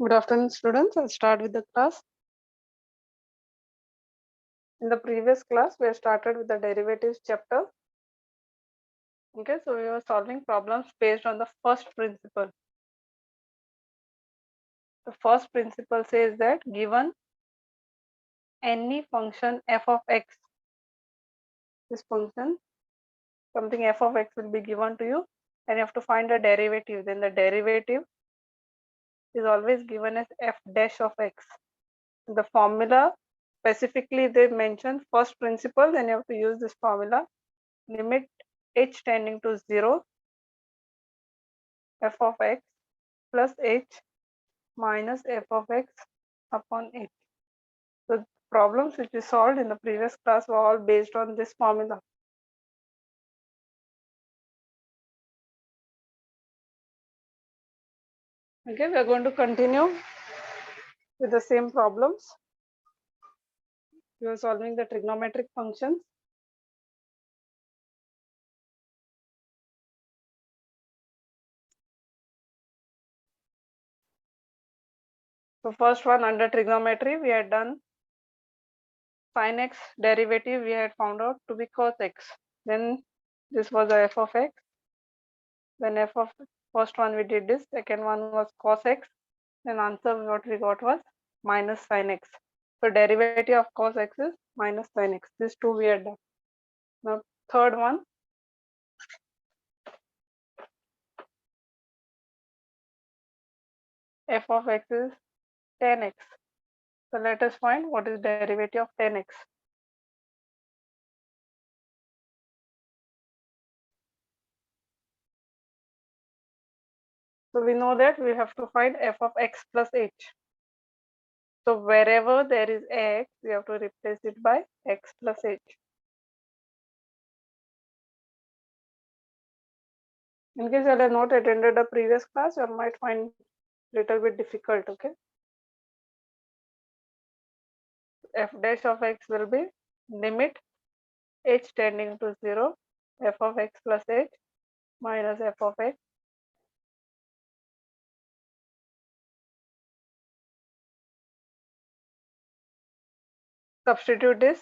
Good afternoon, students. I'll start with the class. In the previous class, we have started with the derivatives chapter. Okay, so we were solving problems based on the first principle. The first principle says that given any function f of x, this function, something f of x will be given to you, and you have to find a derivative. Then the derivative is always given as f dash of x. The formula, specifically they mention first principle, then you have to use this formula. Limit h tending to 0, f of x plus h minus f of x upon h. The problems which we solved in the previous class were all based on this formula. Okay, we are going to continue with the same problems. We are solving the trigonometric functions. So first one, under trigonometry, we had done sin x derivative, we had found out to be cos x. Then this was a f of x. Then f of first one we did this, second one was cos x. Then answer what we got was minus sin x. So derivative of cos x is minus sin x. These two we had done. Now third one, f of x is 10x. So let us find what is derivative of 10x. So we know that we have to find f of x plus h. So wherever there is x, we have to replace it by x plus h. In case you have not attended the previous class, you might find little bit difficult, okay? F dash of x will be limit h tending to 0, f of x plus h minus f of x. Substitute this,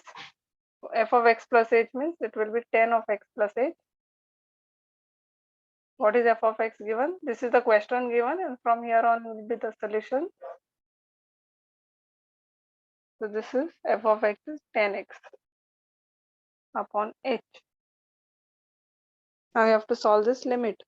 f of x plus h means it will be 10 of x plus h. What is f of x given? This is the question given, and from here on will be the solution. So this is f of x is 10x upon h. Now you have to solve this limit.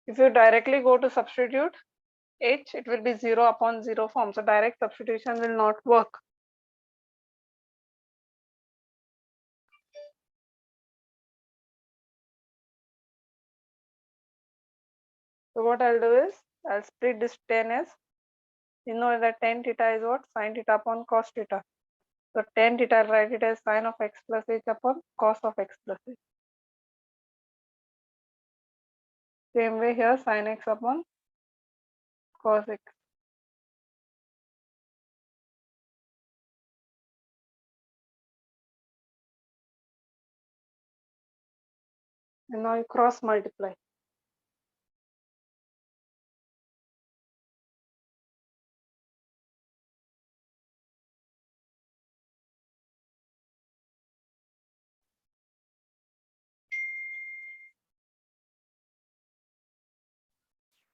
If you directly go to substitute h, it will be 0 upon 0 form. So direct substitution will not work. So what I'll do is I'll split this 10 as, you know that tan theta is what? Sin theta upon cos theta. So tan theta, I'll write it as sin of x plus h upon cos of x plus h. Same way here, sin x upon cos x. And now you cross multiply.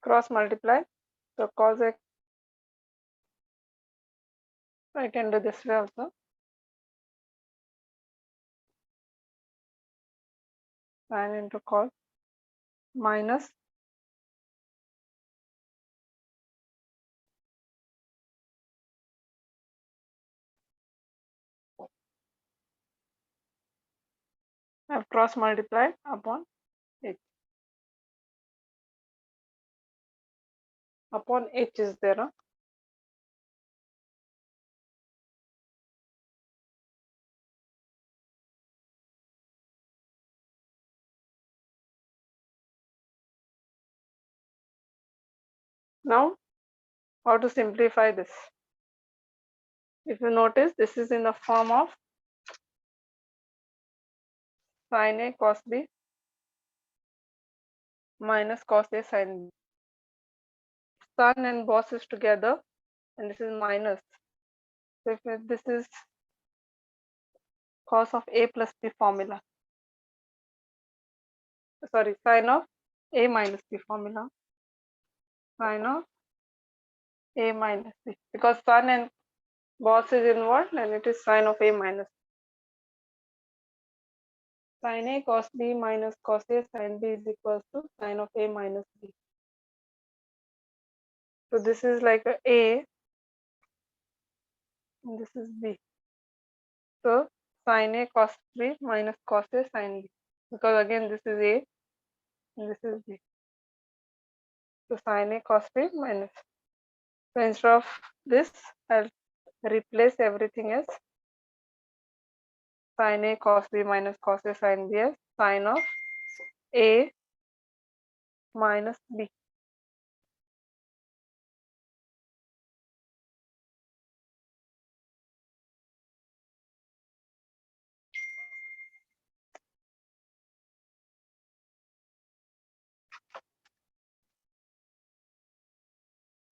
Cross multiply. So cos x, I can do this way also. Sin into cos minus I've cross multiplied upon h. Upon h is there. Huh? Now how to simplify this? If you notice, this is in the form of sin A cos B minus cos A sin B. Son and boss is together, and this is minus. So if this is cos of A plus B formula. Sorry, sin of A minus B formula. Sin of A minus B. Because son and boss is involved, and it is sin of A minus. Sin A cos B minus cos A sin B is equals to sin of A minus B. So this is like A, and this is B. So sin A cos B minus cos A sin B. Because again this is A and this is B. So sin A cos B minus. So instead of this, I'll replace everything as sin A cos B minus cos A sin B as sin of A minus B.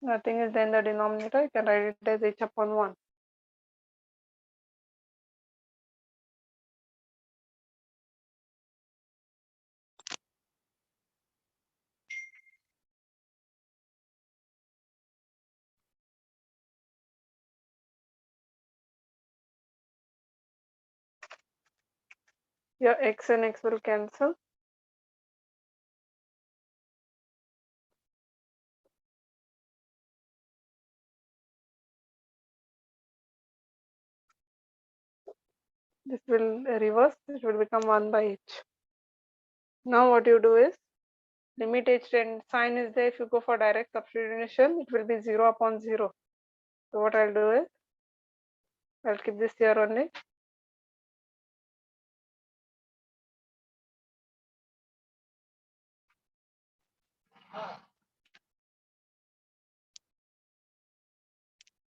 Nothing is there in the denominator, you can write it as h upon 1. Your x and x will cancel. This will reverse, it will become 1 by h. Now what you do is, limit h and sign is there. If you go for direct substitution, it will be 0 upon 0. So what I'll do is, I'll keep this here only.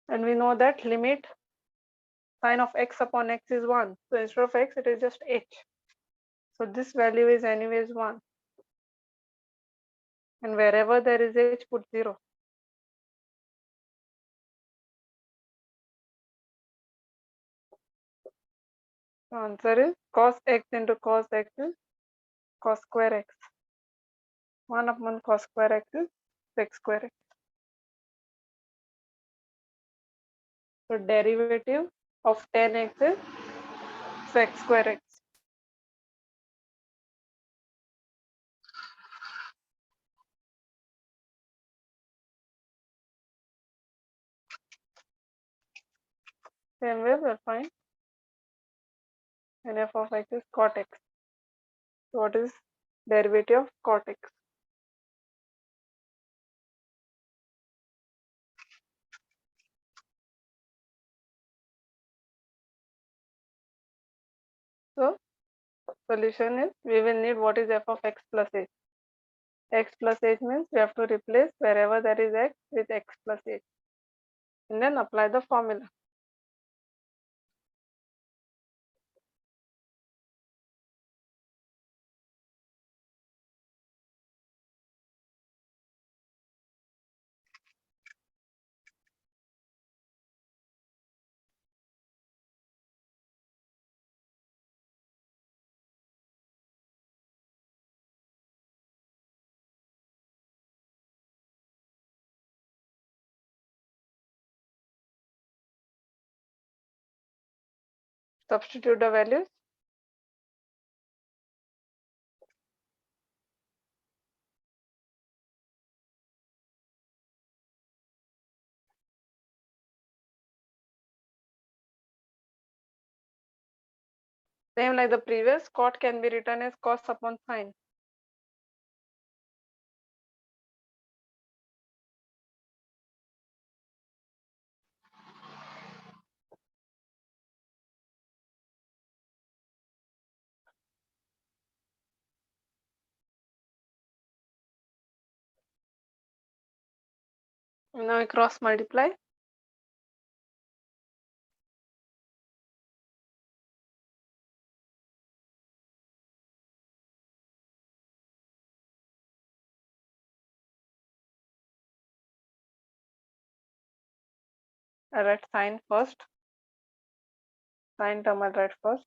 And we know that limit sin of x upon x is 1. So instead of x, it is just h. So this value is anyways 1. And wherever there is h, put 0. So answer is cos x into cos x is cos square x. 1 upon cos square x is sec square x. So derivative of 10x is sec square x. Same way we'll find n f of x is cot x. So what is derivative of cot x? So solution is, we will need what is f of x plus h. X plus h means we have to replace wherever there is x with x plus h. And then apply the formula. Substitute the values. Same like the previous, cot can be written as cos upon sine. Now I cross multiply. I'll write sine first. Sine term I'll write first.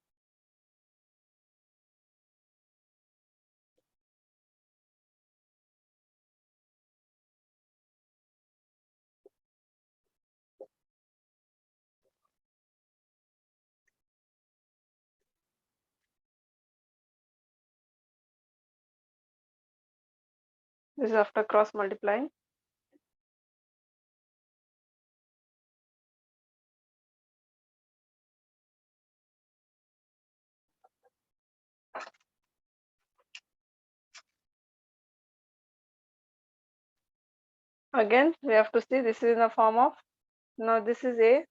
This is after cross multiplying. Again, we have to see this is in the form of, now this is A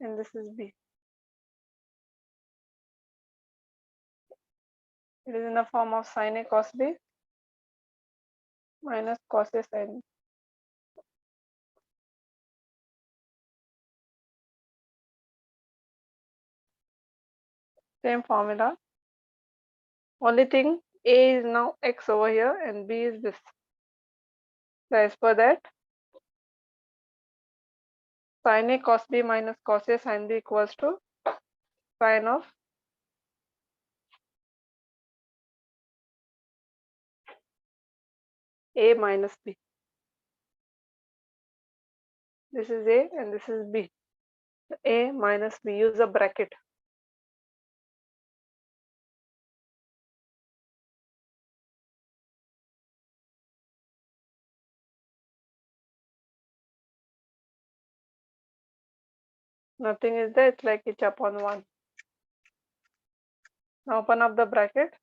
and this is B. It is in the form of sin A cos B minus cos A sin B. Same formula. Only thing, A is now x over here and B is this. So as per that, sin A cos B minus cos A sin B equals to sin of A minus B. This is A and this is B. A minus B, use a bracket. Nothing is there, it's like h upon 1. Now open up the bracket.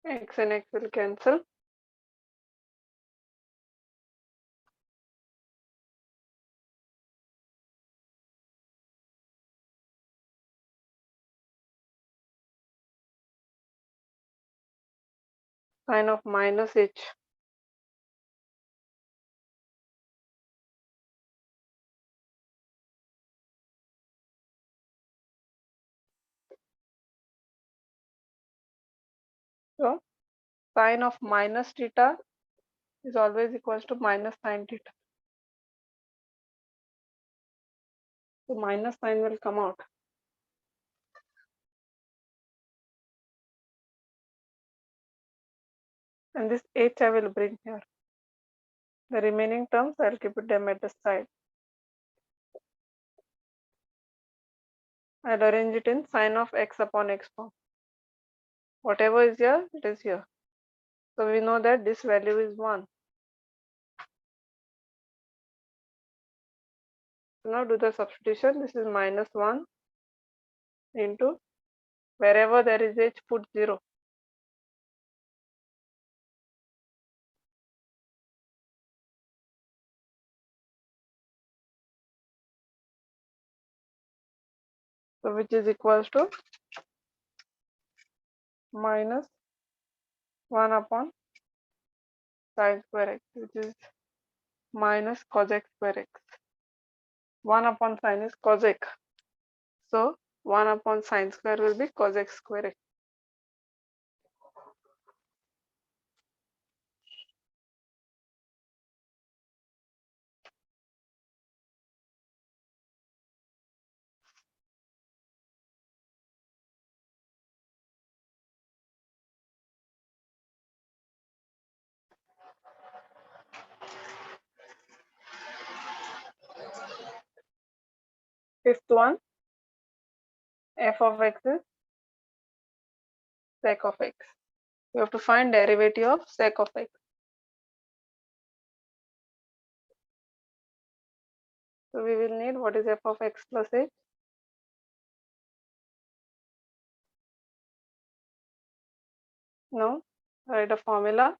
X and X will cancel. Sin of minus h. So sin of minus theta is always equals to minus sin theta. So minus sign will come out. And this h I will bring here. The remaining terms I will keep them at the side. I'll arrange it in sin of x upon x form. Whatever is here, it is here. So we know that this value is 1. So now do the substitution. This is minus 1 into wherever there is h, put 0. So which is equals to minus 1 upon sin square x, which is minus cos x square x. 1 upon sin is cos x. So 1 upon sin square will be cos x square x. Fifth one, f of x is sec of x. You have to find derivative of sec of x. So we will need what is f of x plus h. Now write a formula.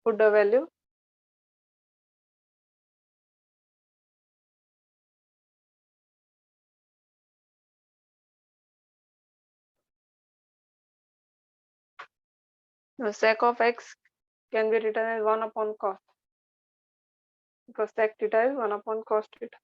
Put the value. The sec of x can be written as 1 upon cos, because sec theta is 1 upon cos theta.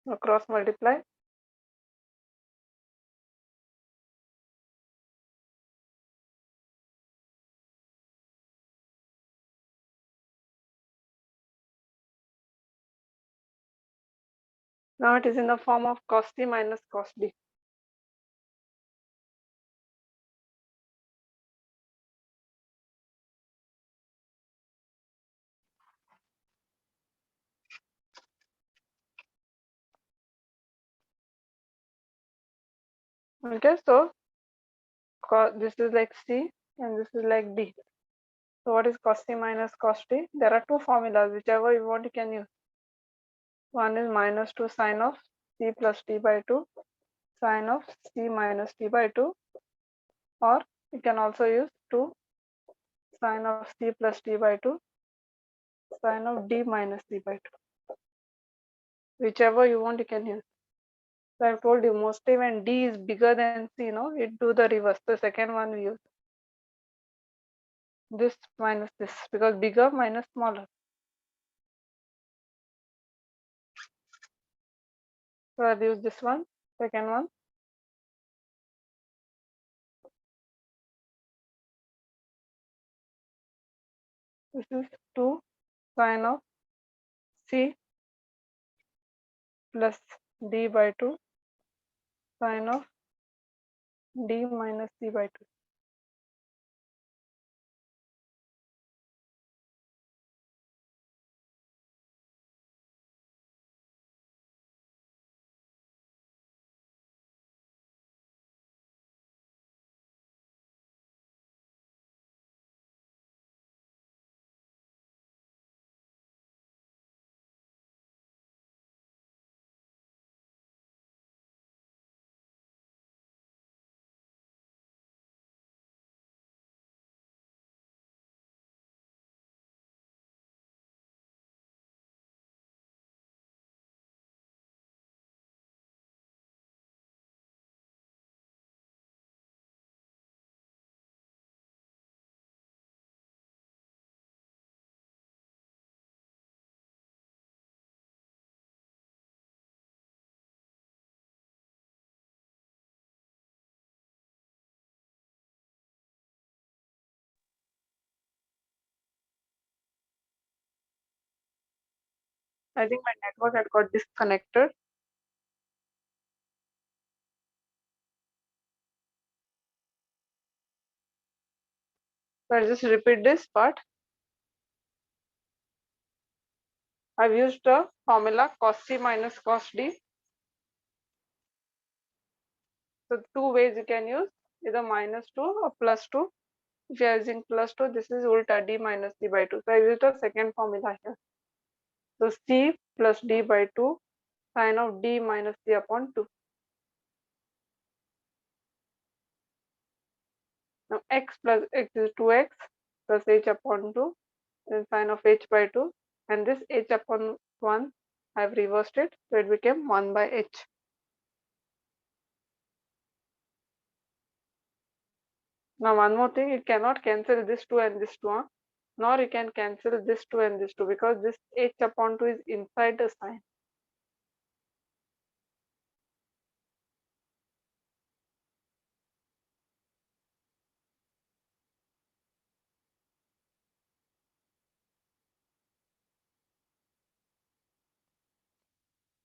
Now cross multiply. Now it is in the form of cos t minus cos d. Okay, so this is like c and this is like d. So what is cos t minus cos t? There are two formulas, whichever you want you can use. One is minus 2 sine of c plus t by 2, sine of c minus t by 2, or you can also use 2 sine of c plus t by 2, sine of d minus t by 2. Whichever you want you can use. So I've told you mostly when d is bigger than c, it do the reverse. The second one we use this minus this, because bigger minus smaller. So I'll use this one, second one. This is 2 sine of c plus d by 2, sine of d minus c by 2. I think my network had got disconnected. So I'll just repeat this part. I've used the formula cos c minus cos d. So two ways you can use, either minus 2 or plus 2. If you are using plus 2, this is ulta d minus d by 2. So I used the second formula here. So c plus d by 2 sine of d minus d upon 2. Now x plus x is 2x plus h upon 2, then sine of h by 2, and this h upon 1 I have reversed it, so it became 1 by h. Now one more thing, you cannot cancel this 2 and this 2, nor you can cancel this 2 and this 2, because this h upon 2 is inside the sign.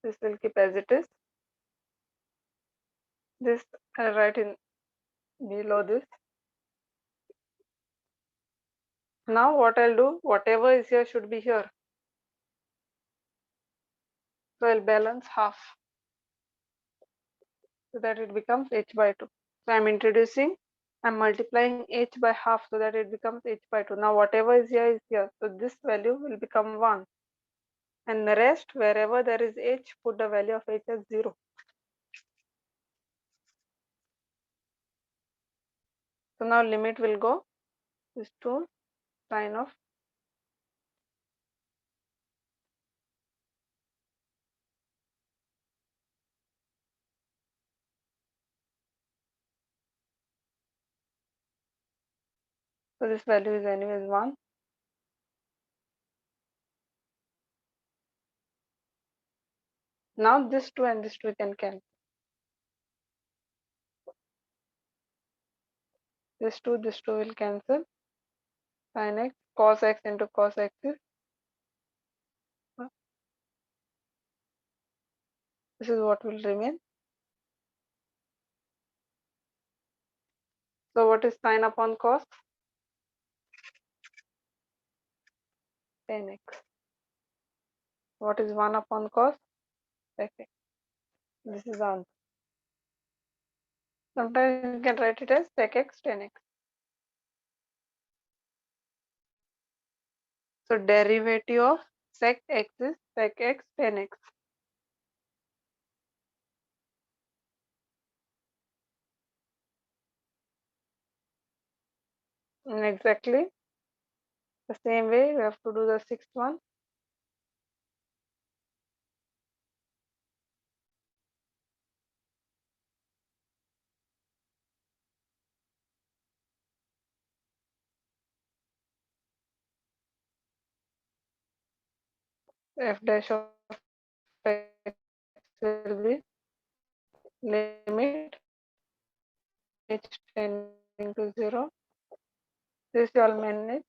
This will keep as it is. This I'll write in below this. Now what I'll do, whatever is here should be here. So I'll balance half so that it becomes h by 2. So I'm multiplying h by half so that it becomes h by 2. Now whatever is here is here. So this value will become 1. And the rest, wherever there is h, put the value of h as 0. So now limit will go is to sine of so this value is anyways 1. Now this 2 and this 2 can cancel. This 2 will cancel. Sin x, cos x into cos x is this is what will remain. So what is sine upon cos? Tan x. What is 1 upon cos? Sec x. This is answer. Sometimes you can write it as sec x tan x. So derivative of sec x is sec x tan x. And exactly the same way we have to do the sixth one. F dash of x will be limit h tending to 0. This you all manage.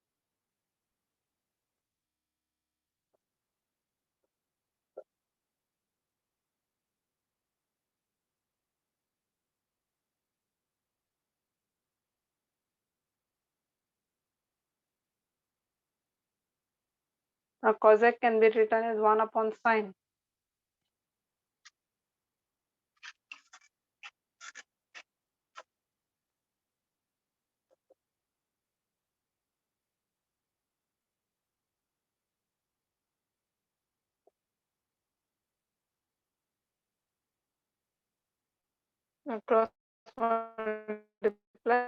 Now cosec can be written as 1 upon sine. Cross multiply.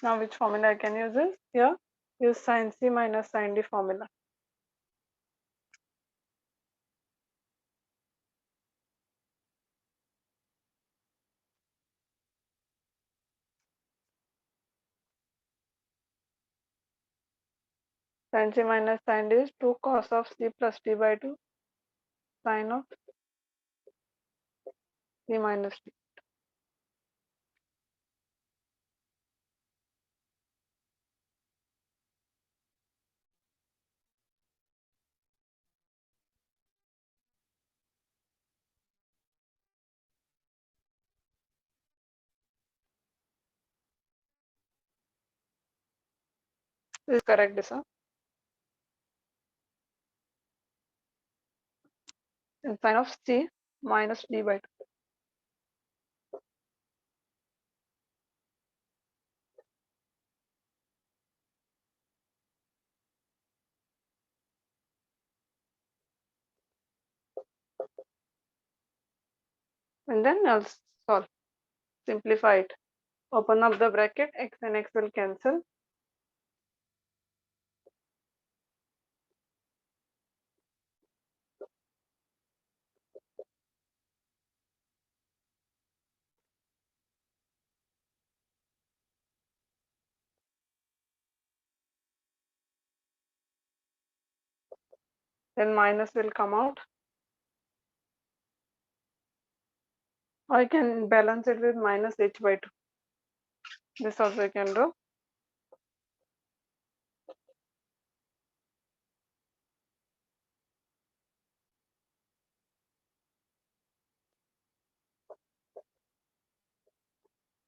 Now which formula I can use is here? Use sin c minus sin d formula. Sin c minus sin d is 2 cos of c plus d by 2 sin of c minus d. This is correct, this one. And sin of c minus d by 2. And then I'll solve. Simplify it. Open up the bracket, x and x will cancel. Then minus will come out. Or I can balance it with minus h by 2. This also I can do.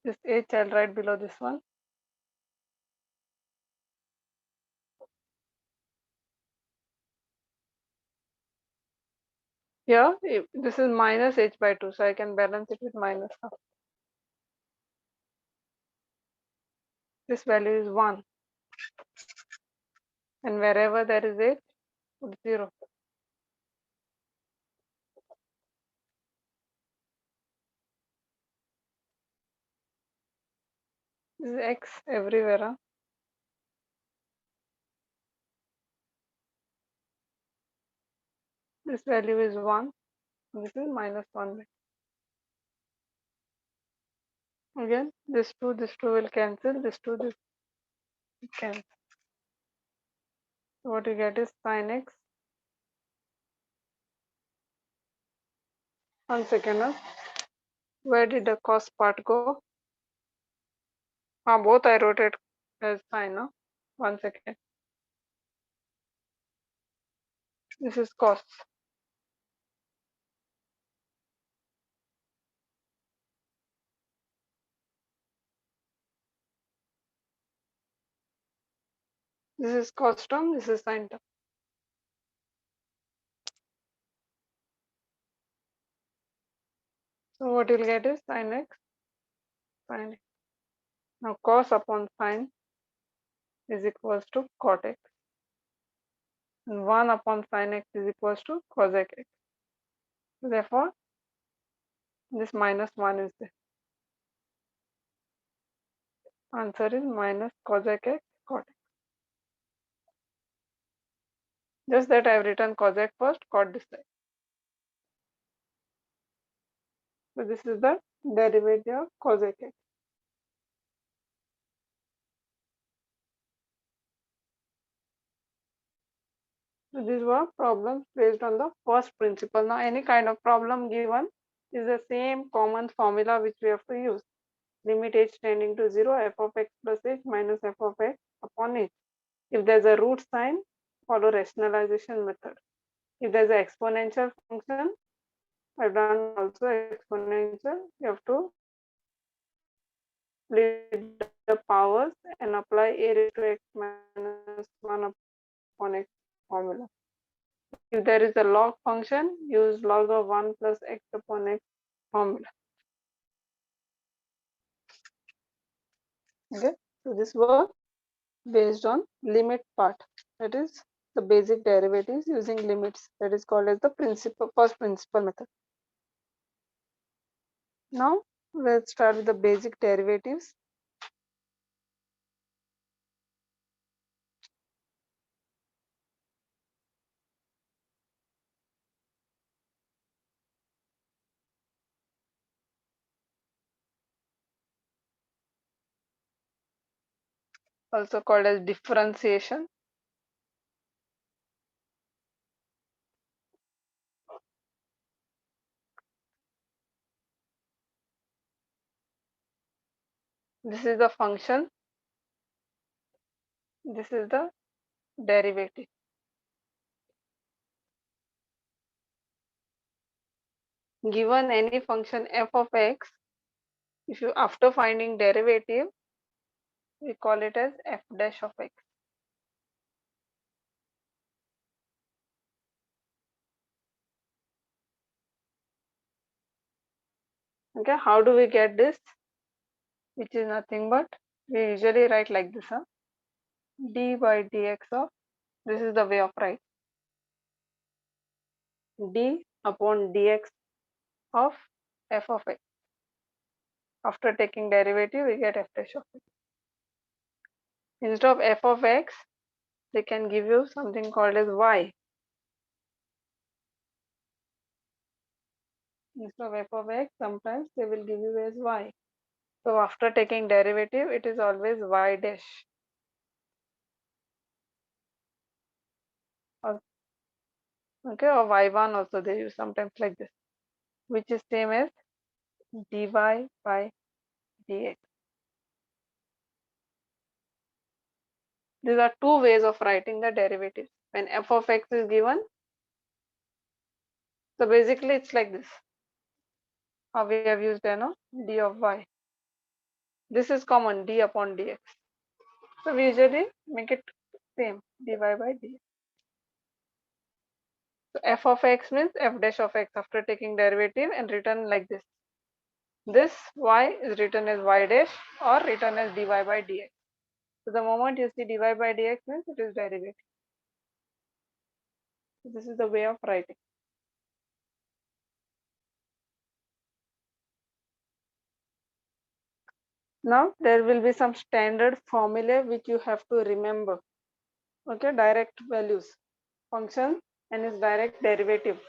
This h I'll write below this one. Here, this is minus h by 2, so I can balance it with minus half. This value is 1, and wherever there is h, put 0. This is x everywhere. Huh? This value is 1. This is minus 1 by 2. Again, this 2 will cancel. This cancel. So what you get is sin x. 1 second. Huh? Where did the cos part go? Both I wrote it as sin. Huh? 1 second. This is cos. This is cos term. This is sin term. So what you'll get is sin x, sin x. Now cos upon sin is equals to cot x. And 1 upon sin x is equals to cosec x. Therefore, this minus 1 is there. Answer is minus cosec x cot x. Just that I have written cosec first, cot this side. So this is the derivative of cosec x. So these were problems based on the first principle. Now any kind of problem given is the same common formula which we have to use. Limit h tending to 0, f of x plus h minus f of x upon h. If there's a root sign, follow rationalization method. If there's an exponential function, I've done also exponential, you have to split the powers and apply a raised to x minus 1 upon x formula. If there is a log function, use log of 1 plus x upon x formula. Okay, so this was based on limit part, that is the basic derivatives using limits, that is called as the first principle method. Now let's start with the basic derivatives. Also called as differentiation. This is the function, this is the derivative. Given any function f of x, if you after finding derivative, we call it as f dash of x. Okay, how do we get this? Which is nothing but, we usually write like this, huh? d by dx of, this is the way of write, d upon dx of f of x. After taking derivative, we get f dash of x. Instead of f of x, they can give you something called as y. Instead of f of x, sometimes they will give you as y. So after taking derivative, it is always y dash. Or, okay, or y1 also they use sometimes like this, which is same as dy by dx. These are two ways of writing the derivatives. When f of x is given, so basically it's like this. How we have used d of y. This is common, d upon dx. So we usually make it same, dy by dx. So f of x means f dash of x after taking derivative and written like this. This y is written as y dash or written as dy by dx. So the moment you see dy by dx means it is derivative. So this is the way of writing. Now there will be some standard formula which you have to remember. Okay, direct values, function and its direct derivative.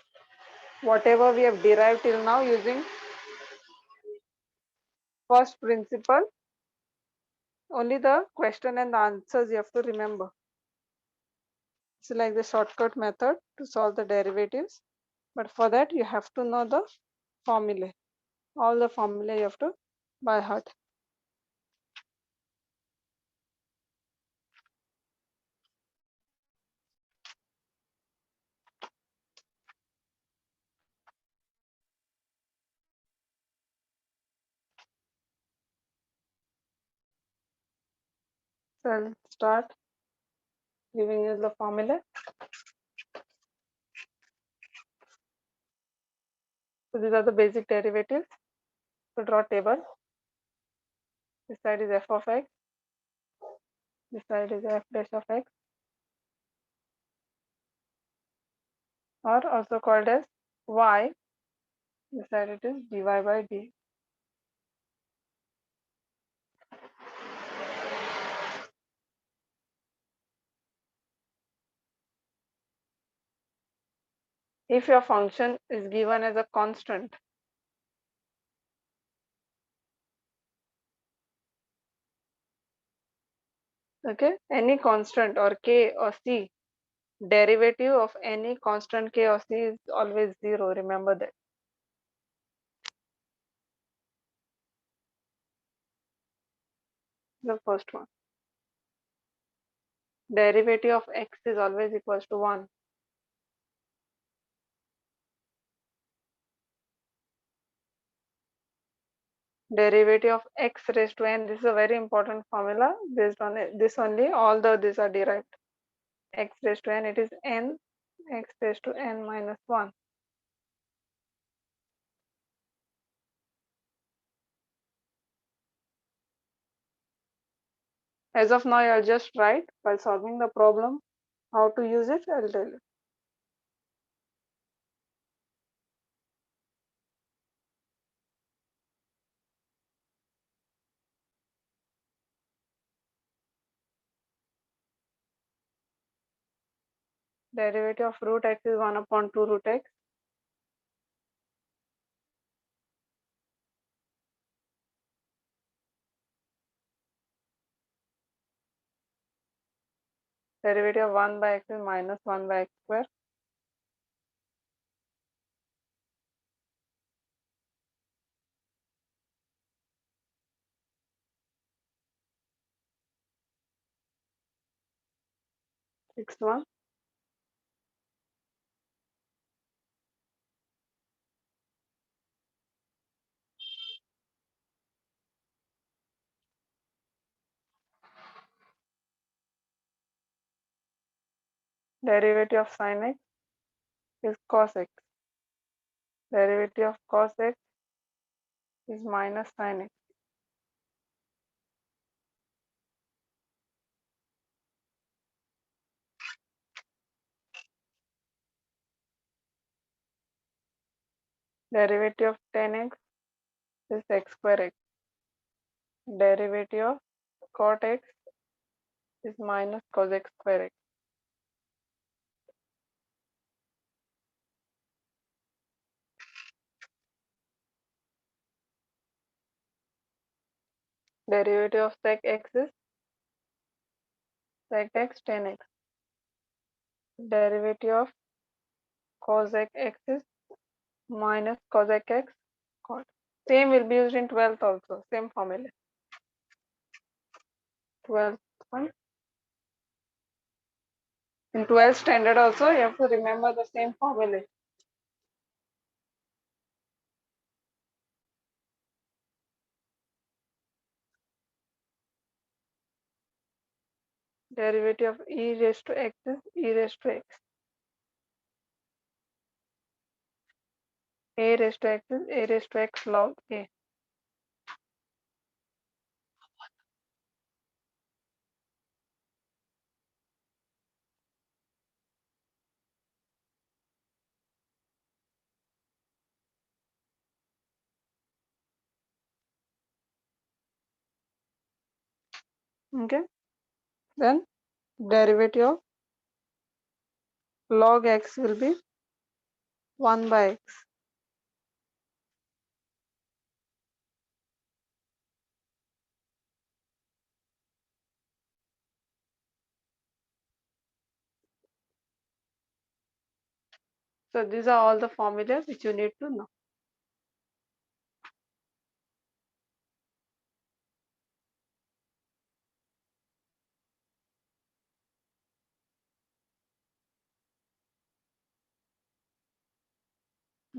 Whatever we have derived till now using first principle, only the question and the answers you have to remember. It's like the shortcut method to solve the derivatives, but for that you have to know the formula. All the formula you have to by heart. So I'll start giving you the formula. So these are the basic derivatives. So draw table. This side is f of x. This side is f dash of x, or also called as y. This side it is dy by d. If your function is given as a constant, okay, any constant or k or c, derivative of any constant k or c is always 0. Remember that. The first one. Derivative of x is always equals to 1. Derivative of x raised to n, this is a very important formula. Based on this only all the these are derived. X raised to n, it is n x raised to n minus 1. As of now, I'll just write while solving the problem. How to use it, I'll tell you. Derivative of root x is 1 upon 2 root x. Derivative of 1 by x is minus 1 by x square. Sixth one. Derivative of sin x is cos x. Derivative of cos x is minus sin x. Derivative of tan x is x square x. Derivative of cot x is minus cos x square x. Derivative of sec x is sec x tan x. Derivative of cos x is minus cos x cot. Same will be used in 12th also. Same formula. 12th one. In 12th standard also, you have to remember the same formula. Derivative of e raised to x is e raised to x. A raised to x is a raised to x log a. Okay. Then derivative of log x will be 1 by x. So these are all the formulas which you need to know.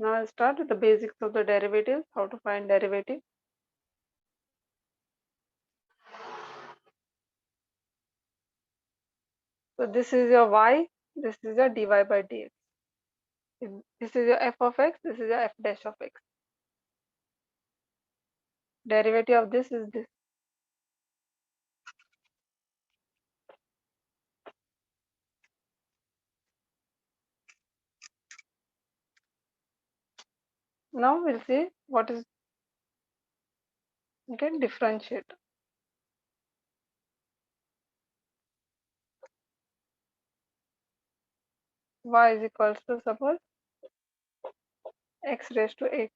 Now I'll start with the basics of the derivatives, how to find derivative. So this is your y, this is your dy by dx. This is your f of x, this is your f dash of x. Derivative of this is this. Now we'll see what is, okay, differentiate. Y is equals to, suppose, x raised to 8.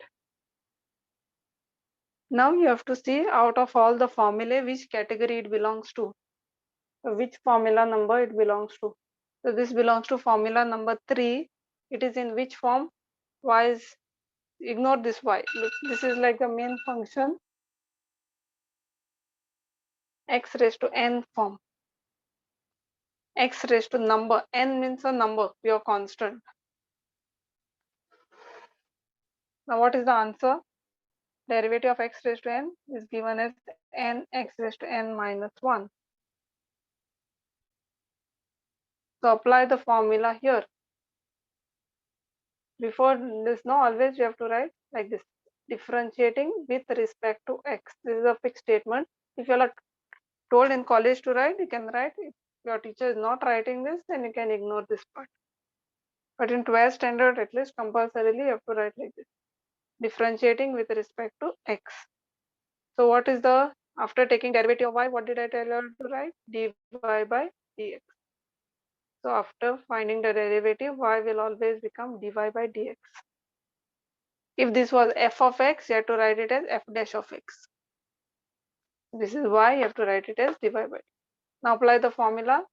Now you have to see out of all the formulae which category it belongs to. So which formula number it belongs to. So this belongs to formula number 3. It is in which form? Y is, ignore this y. Look, this is like the main function, x raised to n form. X raised to number. N means a number, pure constant. Now what is the answer? Derivative of x raised to n is given as n x raised to n minus 1. So apply the formula here. Before this, no, always you have to write like this: differentiating with respect to x. This is a fixed statement. If you are told in college to write, you can write. If your teacher is not writing this, then you can ignore this part. But in 12th standard, at least compulsorily, you have to write like this: differentiating with respect to x. So what is the, after taking derivative of y, what did I tell you to write? dy by dx. So after finding the derivative, y will always become dy by dx. If this was f of x, you have to write it as f dash of x. This is y, you have to write it as dy by. Now apply the formula.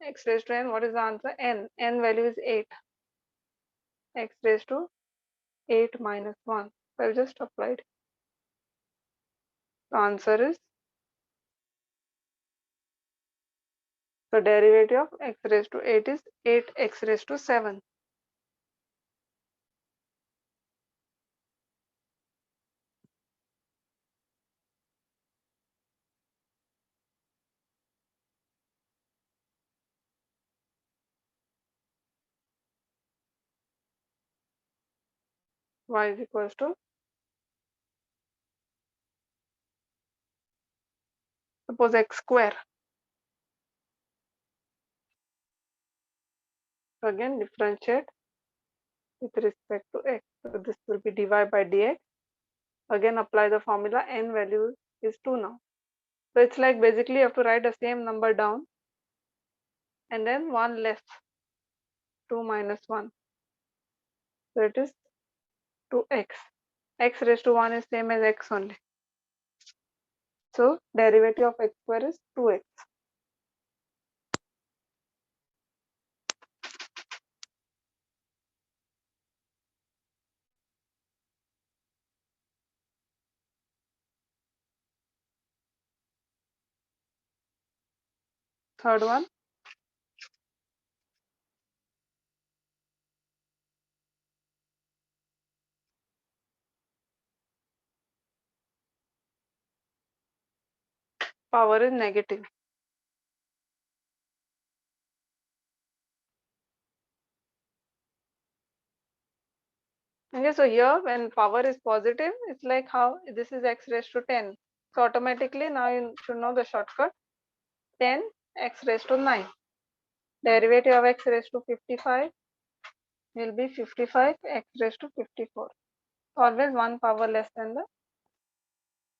X raised to n, what is the answer? N value is 8. X raised to 8 minus 1. So I just applied. The answer is, the derivative of x raised to 8 is 8x raised to 7. Y is equals to, suppose, x square. So again differentiate with respect to x. So this will be dy by dx. Again apply the formula, n value is 2 now. So it's like basically you have to write the same number down and then 1 less, 2 minus 1. So it is 2x. X raised to 1 is same as x only. So derivative of x square is 2x. Third one, power is negative. Okay, so here when power is positive, it's like how this is x raised to 10. So automatically now you should know the shortcut. 10 x raised to 9. Derivative of x raised to 55 will be 55 x raised to 54. Always one power less than the.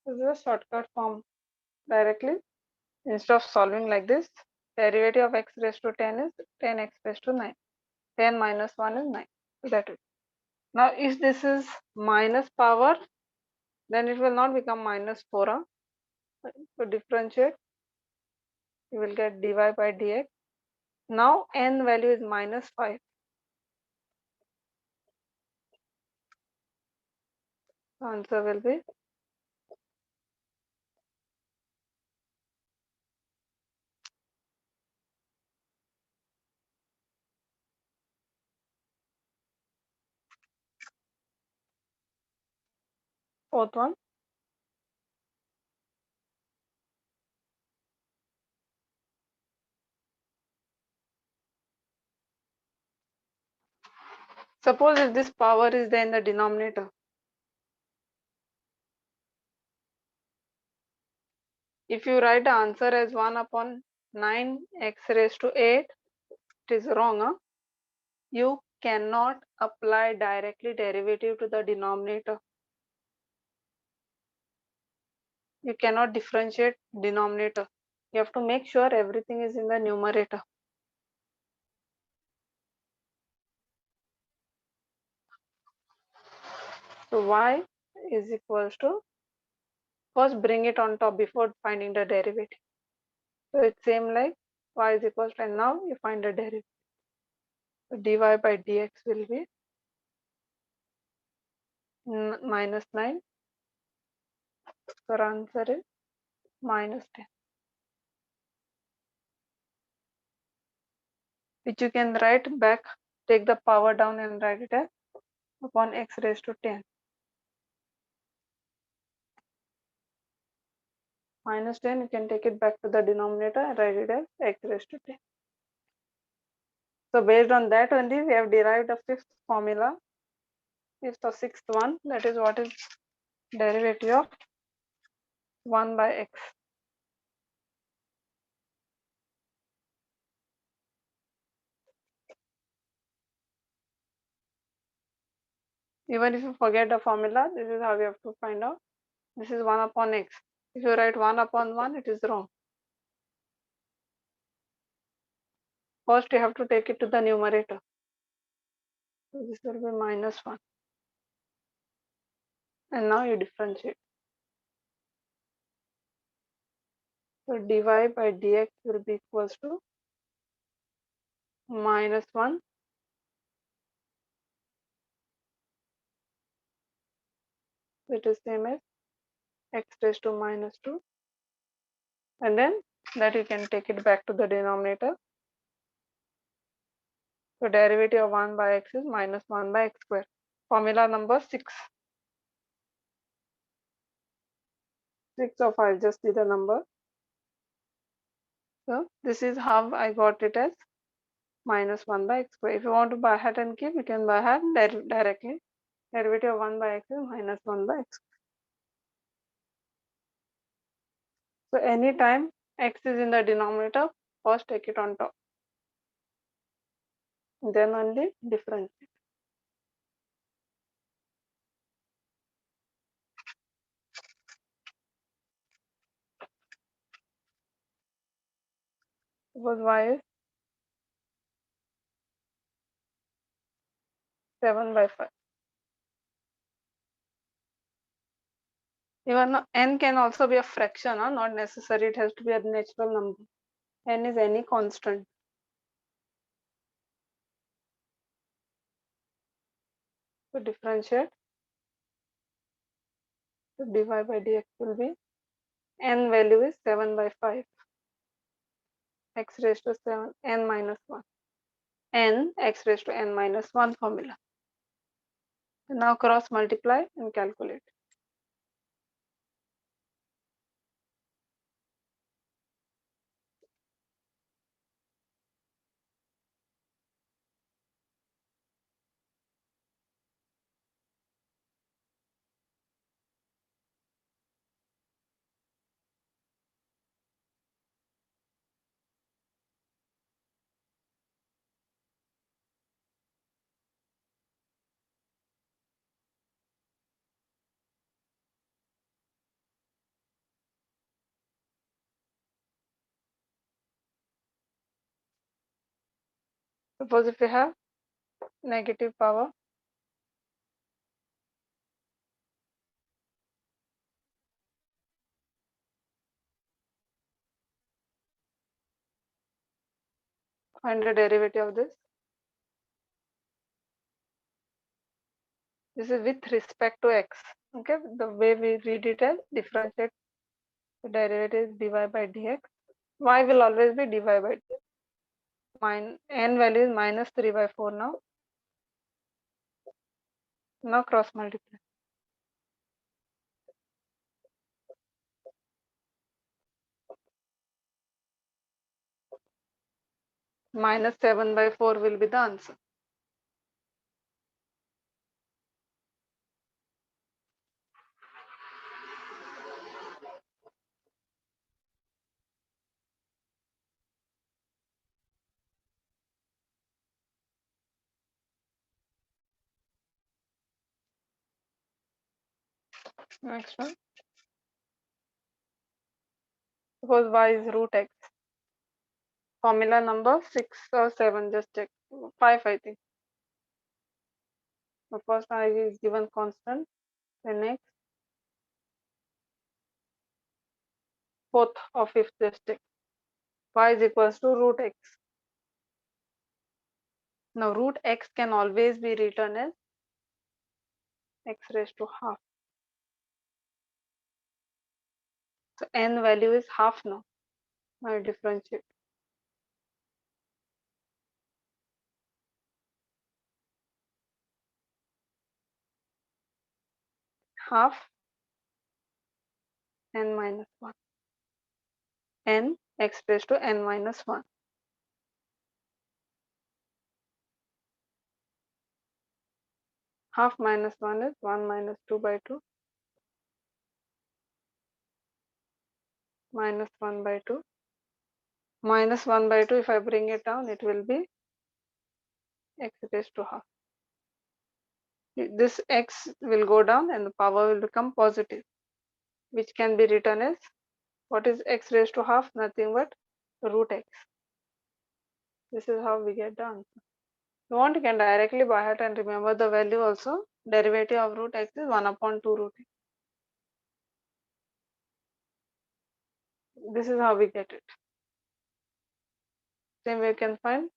This is a shortcut form directly. Instead of solving like this, derivative of x raised to 10 is 10x raised to 9. 10 minus 1 is 9. So that way. Now if this is minus power, then it will not become minus 4. So differentiate, you will get dy by dx. Now n value is minus 5. The answer will be fourth one. Suppose if this power is there in the denominator, if you write the answer as 1 upon 9x raised to 8, it is wrong. Huh? You cannot apply directly derivative to the denominator. You cannot differentiate denominator. You have to make sure everything is in the numerator. So y is equals to, first bring it on top before finding the derivative. So it's same like y is equals to, and now you find the derivative. So dy by dx will be minus 9. So our answer is minus 10. Which you can write back, take the power down and write it as upon x raised to 10. Minus 10, you can take it back to the denominator and write it as x raised to 10. So based on that only, we have derived a fifth formula, fifth or sixth one, that is what is derivative of 1 by x. Even if you forget the formula, this is how we have to find out. This is 1 upon x. If you write 1 upon 1, it is wrong. First, you have to take it to the numerator. So this will be minus 1. And now you differentiate. So dy by dx will be equals to minus 1. It is same as x raised to minus 2. And then that you can take it back to the denominator. So derivative of 1 by x is minus 1 by x square. Formula number 6. 6 or 5, just see the number. So this is how I got it as minus 1 by x square. If you want to by heart and keep, you can by heart directly. Derivative of 1 by x is minus 1 by x. So anytime x is in the denominator, first take it on top. Then only differentiate. Suppose y is 7 by 5. Even n can also be a fraction, not necessary it has to be a natural number. N is any constant. So differentiate. So dy by dx will be, n value is 7 by 5. X raised to 7, n minus 1. N x raised to n minus 1 formula. Now cross multiply and calculate. Suppose if we have negative power, find the derivative of this. This is with respect to x. Okay, the way we read it as differentiate the derivative is dy by dx. Y will always be dy by dx. N value is minus 3 by 4 now. Now cross multiply. Minus 7 by 4 will be the answer. Next one. Suppose y is root x. Formula number 6 or 7, just check. 5 I think. The first I is given constant, then x, fourth or fifth, just check. Y is equals to root x. Now root x can always be written as x raised to half. So n value is half now. Now I differentiate. Half n minus 1. N x raised to n minus 1. Half minus 1 is 1 minus 2 by 2. Minus 1 by 2. Minus 1 by 2, if I bring it down, it will be x raised to half. This x will go down and the power will become positive, which can be written as, what is x raised to half? Nothing but root x. This is how we get the answer. If you want, you can directly by heart and remember the value also. Derivative of root x is 1 upon 2 root x. This is how we get it. Same way you can find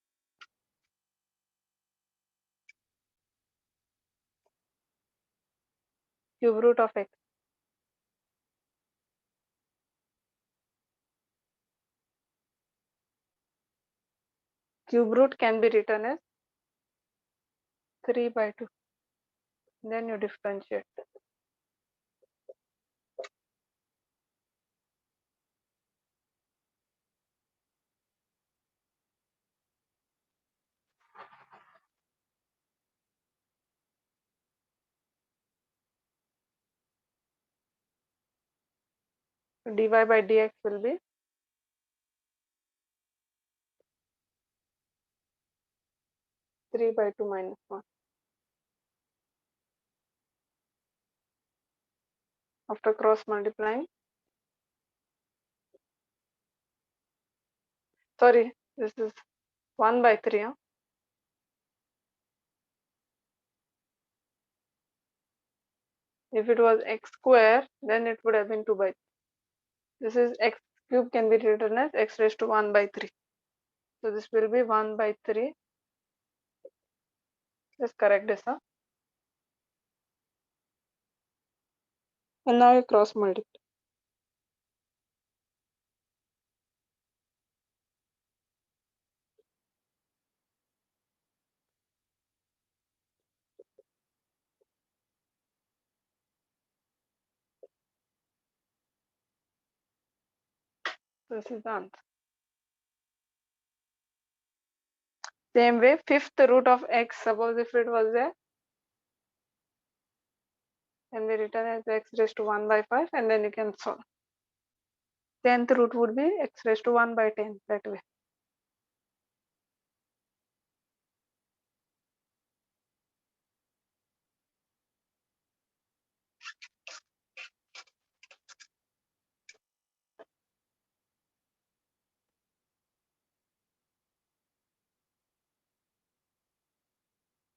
cube root of x. Cube root can be written as 3 by 2. Then you differentiate. Dy by dx will be 3 by 2 minus 1. After cross multiplying, sorry, this is 1 by 3. Huh? If it was x square, then it would have been 2 by 3. This is x cube can be written as x raised to 1 by 3. So this will be 1 by 3. Just correct this. Huh? And now you cross multiply. This is the answer. Same way, fifth root of x, suppose if it was there, can be written as x raised to 1 by 5, and then you can solve. 10th root would be x raised to 1 by 10, that way.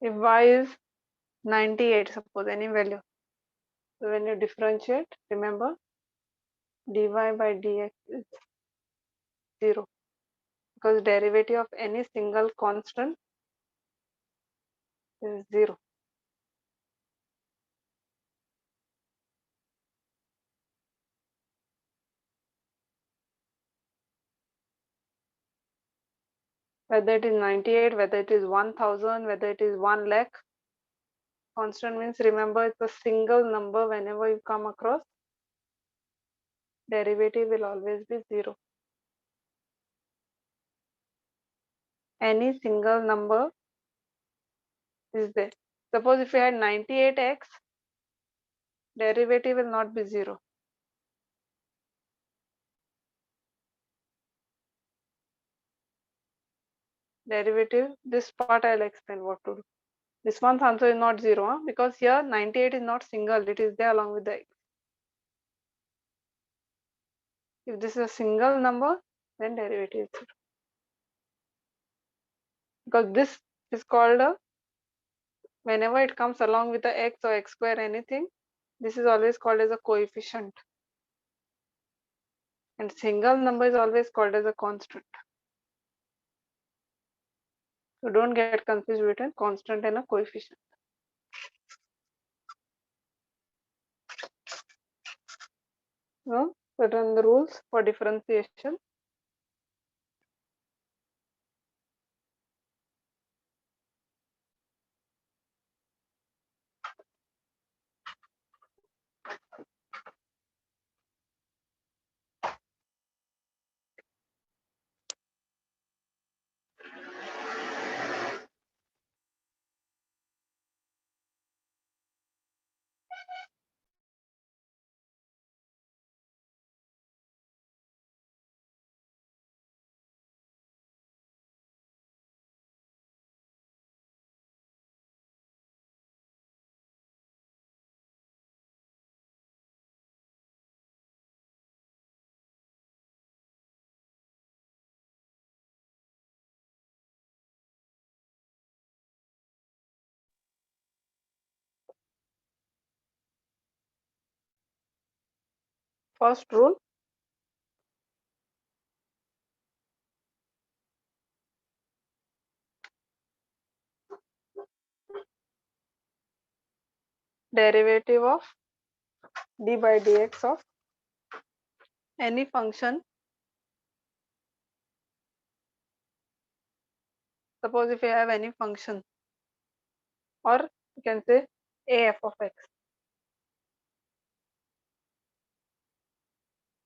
If y is 98, suppose any value, so when you differentiate, remember dy by dx is 0, because derivative of any single constant is 0. Whether it is 98, whether it is 1000, whether it is 1 lakh, constant means, remember, it's a single number. Whenever you come across, derivative will always be 0. Any single number is there. Suppose if you had 98x, derivative will not be 0. Derivative, this part I'll explain what to do. This one's answer is not 0, huh? Because here 98 is not single, it is there along with the x. If this is a single number, then derivative is 0. Because this is called a, whenever it comes along with the x or x square anything, this is always called as a coefficient. And single number is always called as a constant. So don't get confused between constant and a coefficient. So what are the rules for differentiation? First rule, derivative of d by dx of any function. Suppose if you have any function, or you can say a f of x,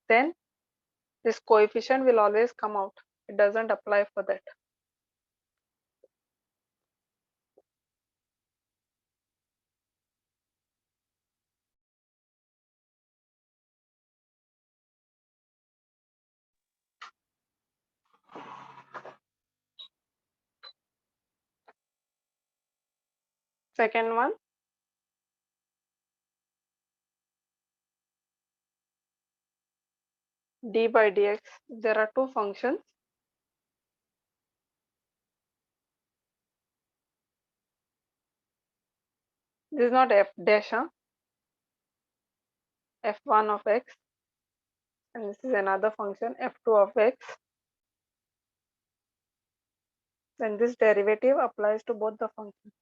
then this coefficient will always come out. It doesn't apply for that. Second one, d by dx. There are two functions. This is not f dash, huh? f1 of x, and this is another function f2 of x. Then this derivative applies to both the functions.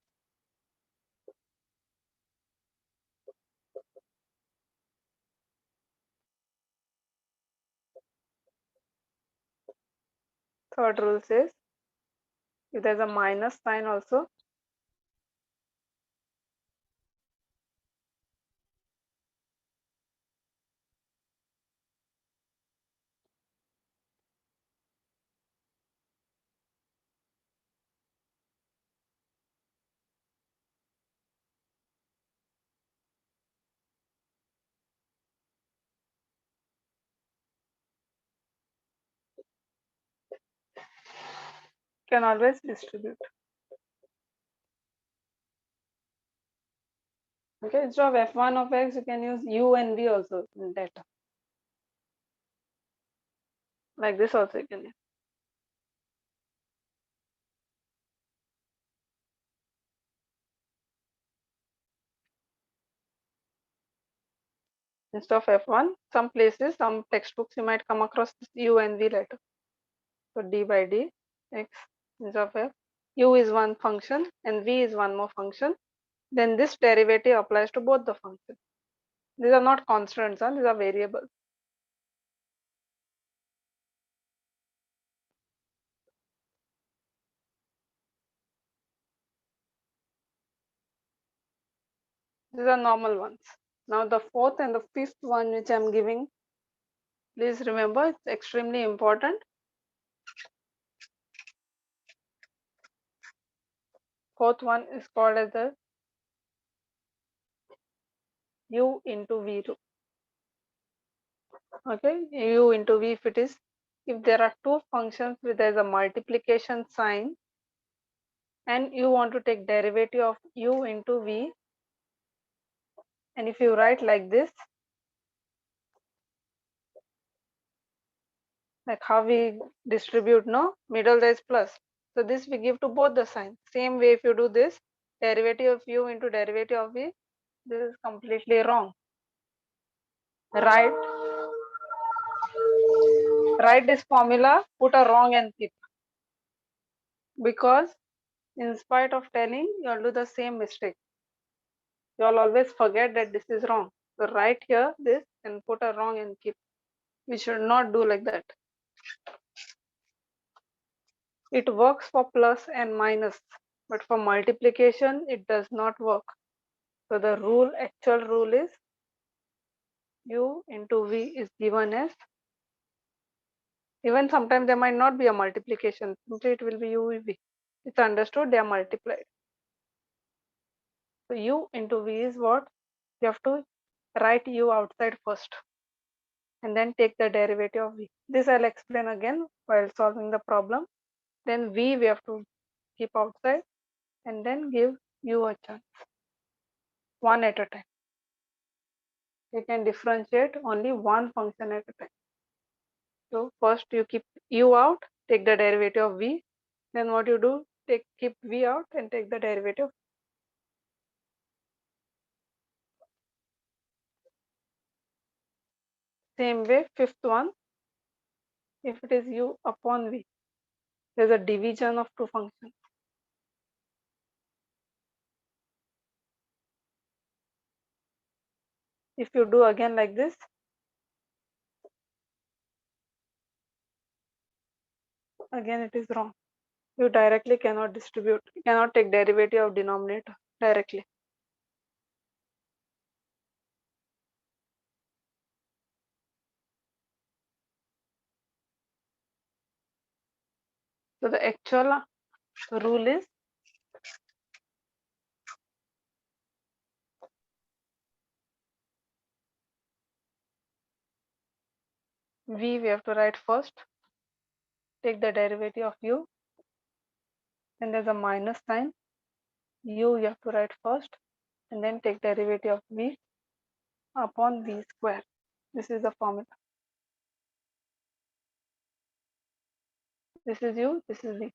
Third rule says if there's a minus sign also, can always distribute. Okay, instead of f1 of x, you can use u and v also in data. Like this also you can use. . instead of f1. Some places, some textbooks, you might come across this u and v letter. So d by d x instead of f. U is one function and v is one more function. Then this derivative applies to both the functions. These are not constants, these are variables. These are normal ones. Now the fourth and the fifth one which I am giving, please remember, it's extremely important. Fourth one is called as the u into v rule. Okay, u into v, if there are two functions with there's a multiplication sign and you want to take derivative of u into v, and if you write like this, like how we distribute, no, middle there is plus, so this we give to both the signs. Same way, if you do this, derivative of u into derivative of v, this is completely wrong. Write this formula, put a wrong and keep, because in spite of telling, you'll do the same mistake. You'll always forget that this is wrong. So write here this and put a wrong and keep. We should not do like that. It works for plus and minus, but for multiplication, it does not work. So the actual rule is u into v is given as, even sometimes there might not be a multiplication, simply it will be u v. It's understood they are multiplied. So u into v is what? You have to write u outside first and then take the derivative of v. This I'll explain again while solving the problem. Then v we have to keep outside and then give u a chance, one at a time. You can differentiate only one function at a time. So first you keep u out, take the derivative of v. Then what you do, keep v out and take the derivative. Same way, fifth one, if it is u upon v, there's a division of two functions. If you do again like this, again it is wrong. You directly cannot distribute, you cannot take derivative of denominator directly. So the actual rule is v we have to write first, take the derivative of u, then there's a minus sign, u you have to write first and then take derivative of v upon v square. This is the formula. This is u, this is v.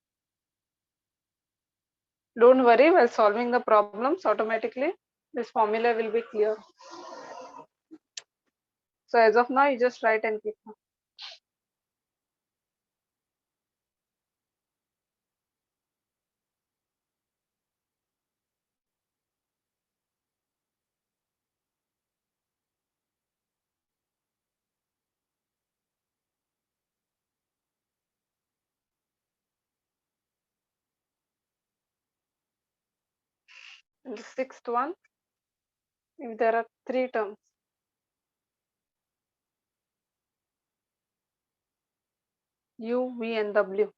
Don't worry, while solving the problems, automatically this formula will be clear. So as of now, you just write and keep. And the sixth one, if there are three terms, u, v and w,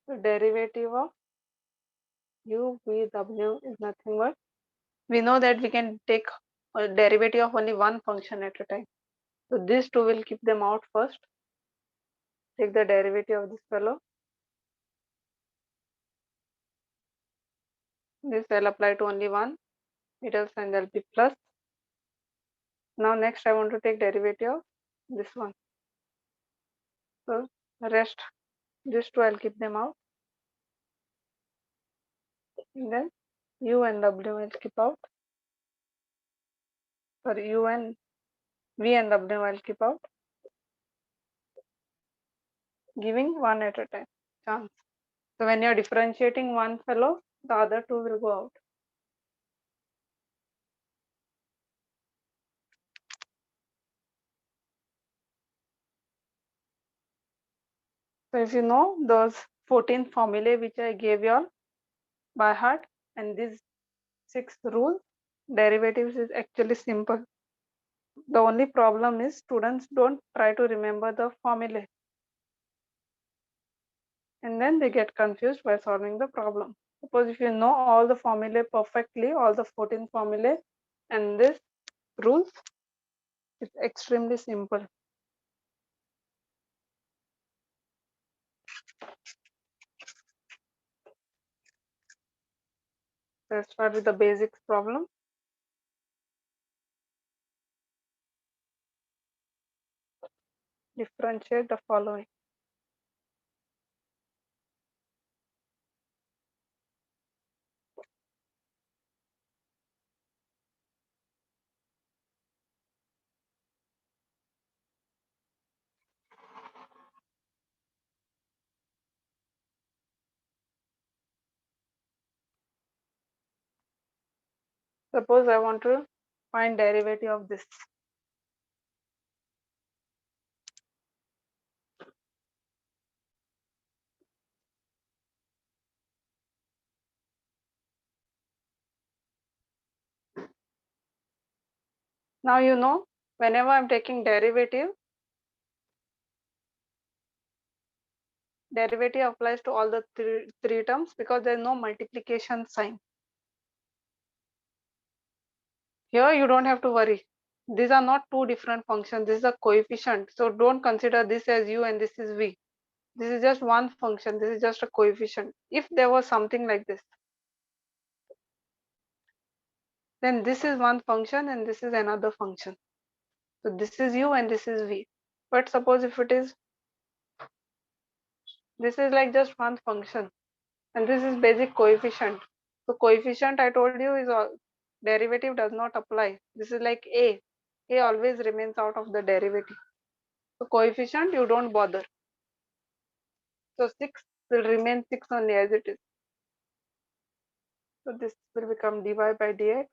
the derivative of u, v, w is nothing but, we know that we can take a derivative of only one function at a time. So these two will keep them out first. Take the derivative of this fellow. This will apply to only one. Middle sign will be plus. Now next I want to take derivative of this one. So rest, these two I'll keep them out. And then u and w will keep out. For u and v and w, I'll keep out, giving one at a time chance. So when you're differentiating one fellow, the other two will go out. So if you know those 14 formulae which I gave you all by heart, and these 6 rules, derivatives is actually simple. The only problem is students don't try to remember the formulae, and then they get confused while solving the problem. Suppose if you know all the formulae perfectly, all the 14 formulae and this rules, it's extremely simple. Let's start with the basics problem. Differentiate the following. Suppose I want to find derivative of this. Now you know, whenever I'm taking derivative applies to all the three terms because there's no multiplication sign. Here you don't have to worry. These are not two different functions. This is a coefficient. So don't consider this as u and this is v. This is just one function. This is just a coefficient. If there was something like this, then this is one function and this is another function. So this is u and this is v. But suppose if it is, this is like just one function and this is basic coefficient. So coefficient I told you is all, derivative does not apply. This is like a always remains out of the derivative. So coefficient you don't bother. So 6 will remain 6 only as it is. So this will become dy by dx.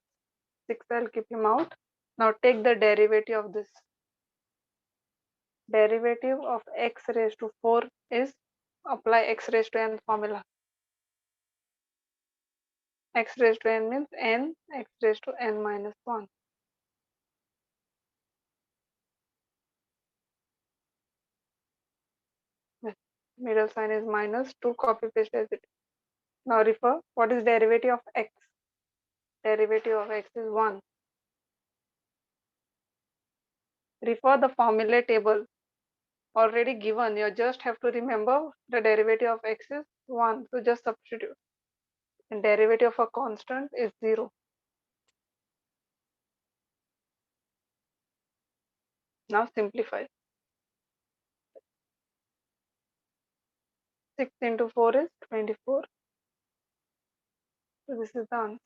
6 I'll keep him out. Now take the derivative of this. Derivative of x raised to 4 is, apply x raised to n formula. X raised to n means n, x raised to n minus 1. Middle sign is minus, 2 copy paste as it is. Now refer, what is derivative of x? Derivative of x is 1. Refer the formula table already given. You just have to remember the derivative of x is 1. So just substitute. And derivative of a constant is 0. Now simplify. 6 into 4 is 24. So this is the answer.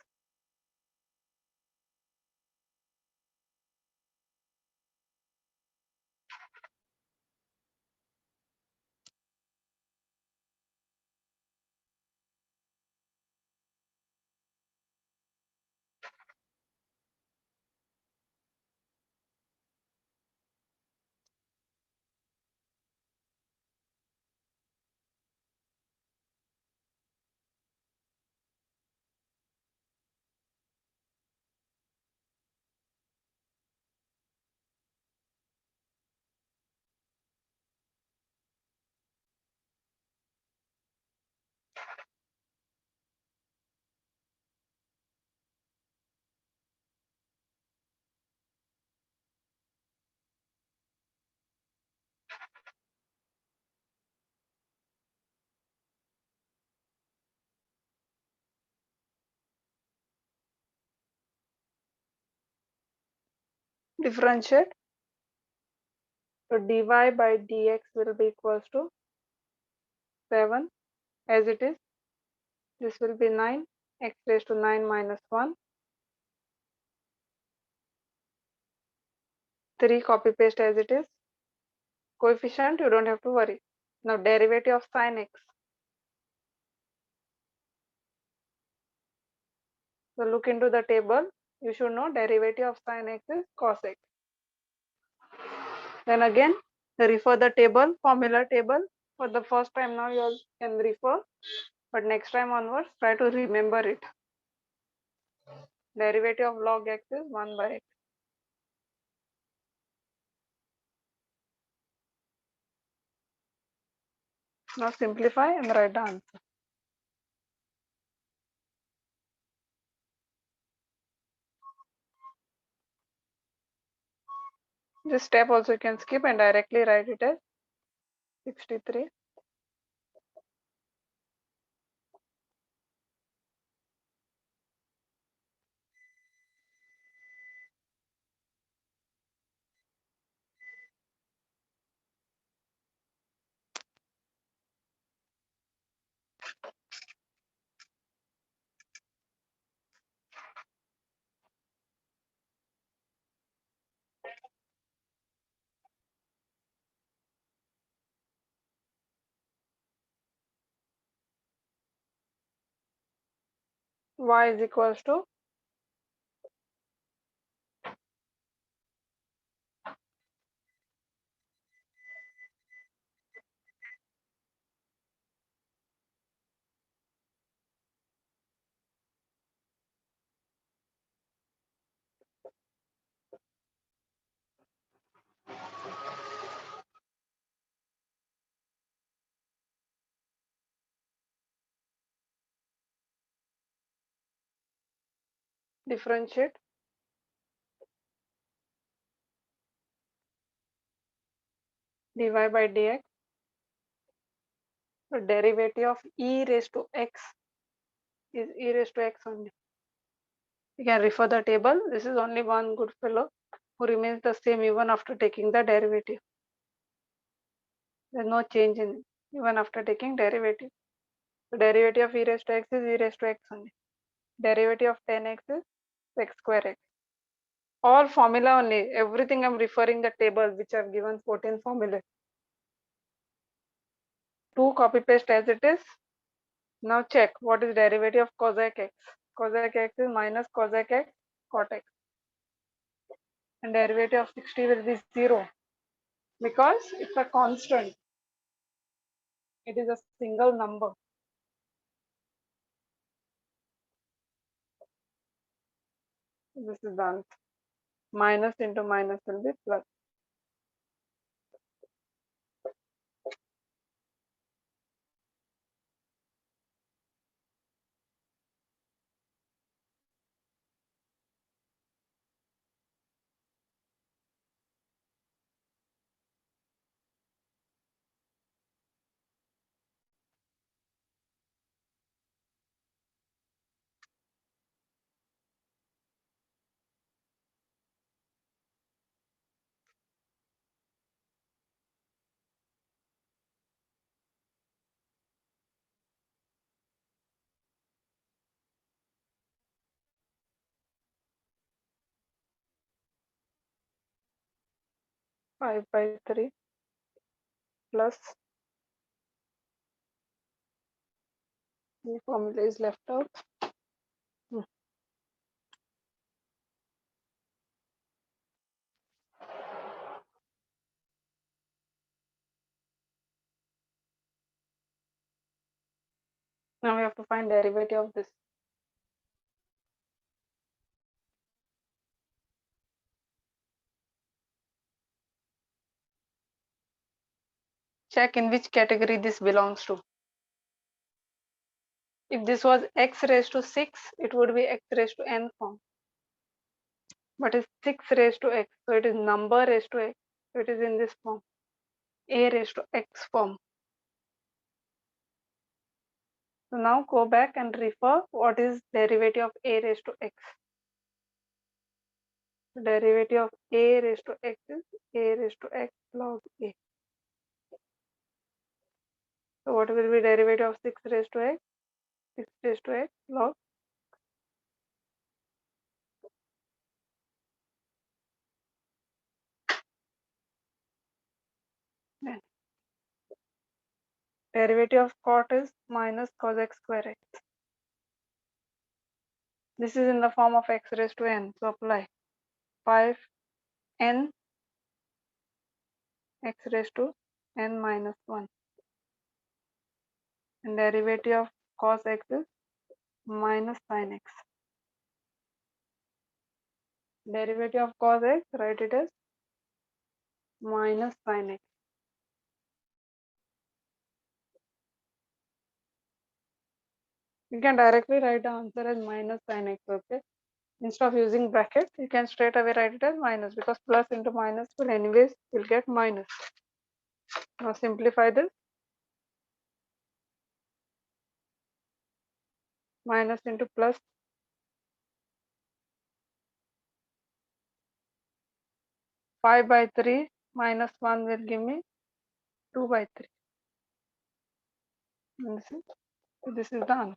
Differentiate. So dy by dx will be equals to 7 as it is. This will be 9, x raised to 9 minus 1. 3 copy paste as it is. Coefficient you don't have to worry. Now derivative of sin x. So look into the table. You should know derivative of sin x is cos x. Then again refer the table, formula table. For the first time now you can refer, but next time onwards try to remember it. Derivative of log x is 1 by x. Now simplify and write the answer. This step also you can skip and directly write it as 63. Y is equals to differentiate dy by dx. The derivative of e raised to x is e raised to x only. You can refer the table. This is only one good fellow who remains the same even after taking the derivative. There is no change in it, even after taking derivative. The derivative of e raised to x is e raised to x only. Derivative of 10x is x square x. All formula only. Everything I'm referring the table which I've given 14 formulas. 2 copy paste as it is. Now check what is derivative of cosec x. Cosec x is minus cosec x cot x. And derivative of 60 will be 0 because it's a constant. It is a single number. This is the answer. Minus into minus will be plus. Five by 3 plus the formula is left out. Now we have to find derivative of this. Check in which category this belongs to. If this was x raised to 6, it would be x raised to n form. But it's 6 raised to x, so it is number raised to x. So it is in this form, a raised to x form. So now go back and refer what is derivative of a raised to x. The derivative of a raised to x is a raised to x log a. So what will be derivative of 6 raised to x? 6 raised to x log. Derivative of cot is minus cos x square x. This is in the form of x raised to n. So apply 5n x raised to n minus 1. And derivative of cos x is minus sin x. Derivative of cos x, write it as minus sin x. You can directly write the answer as minus sin x, okay? Instead of using brackets, you can straight away write it as minus, because plus into minus will anyways will get minus. Now simplify this. Minus into plus, 5 by 3 minus 1 will give me 2 by 3. And this is the answer.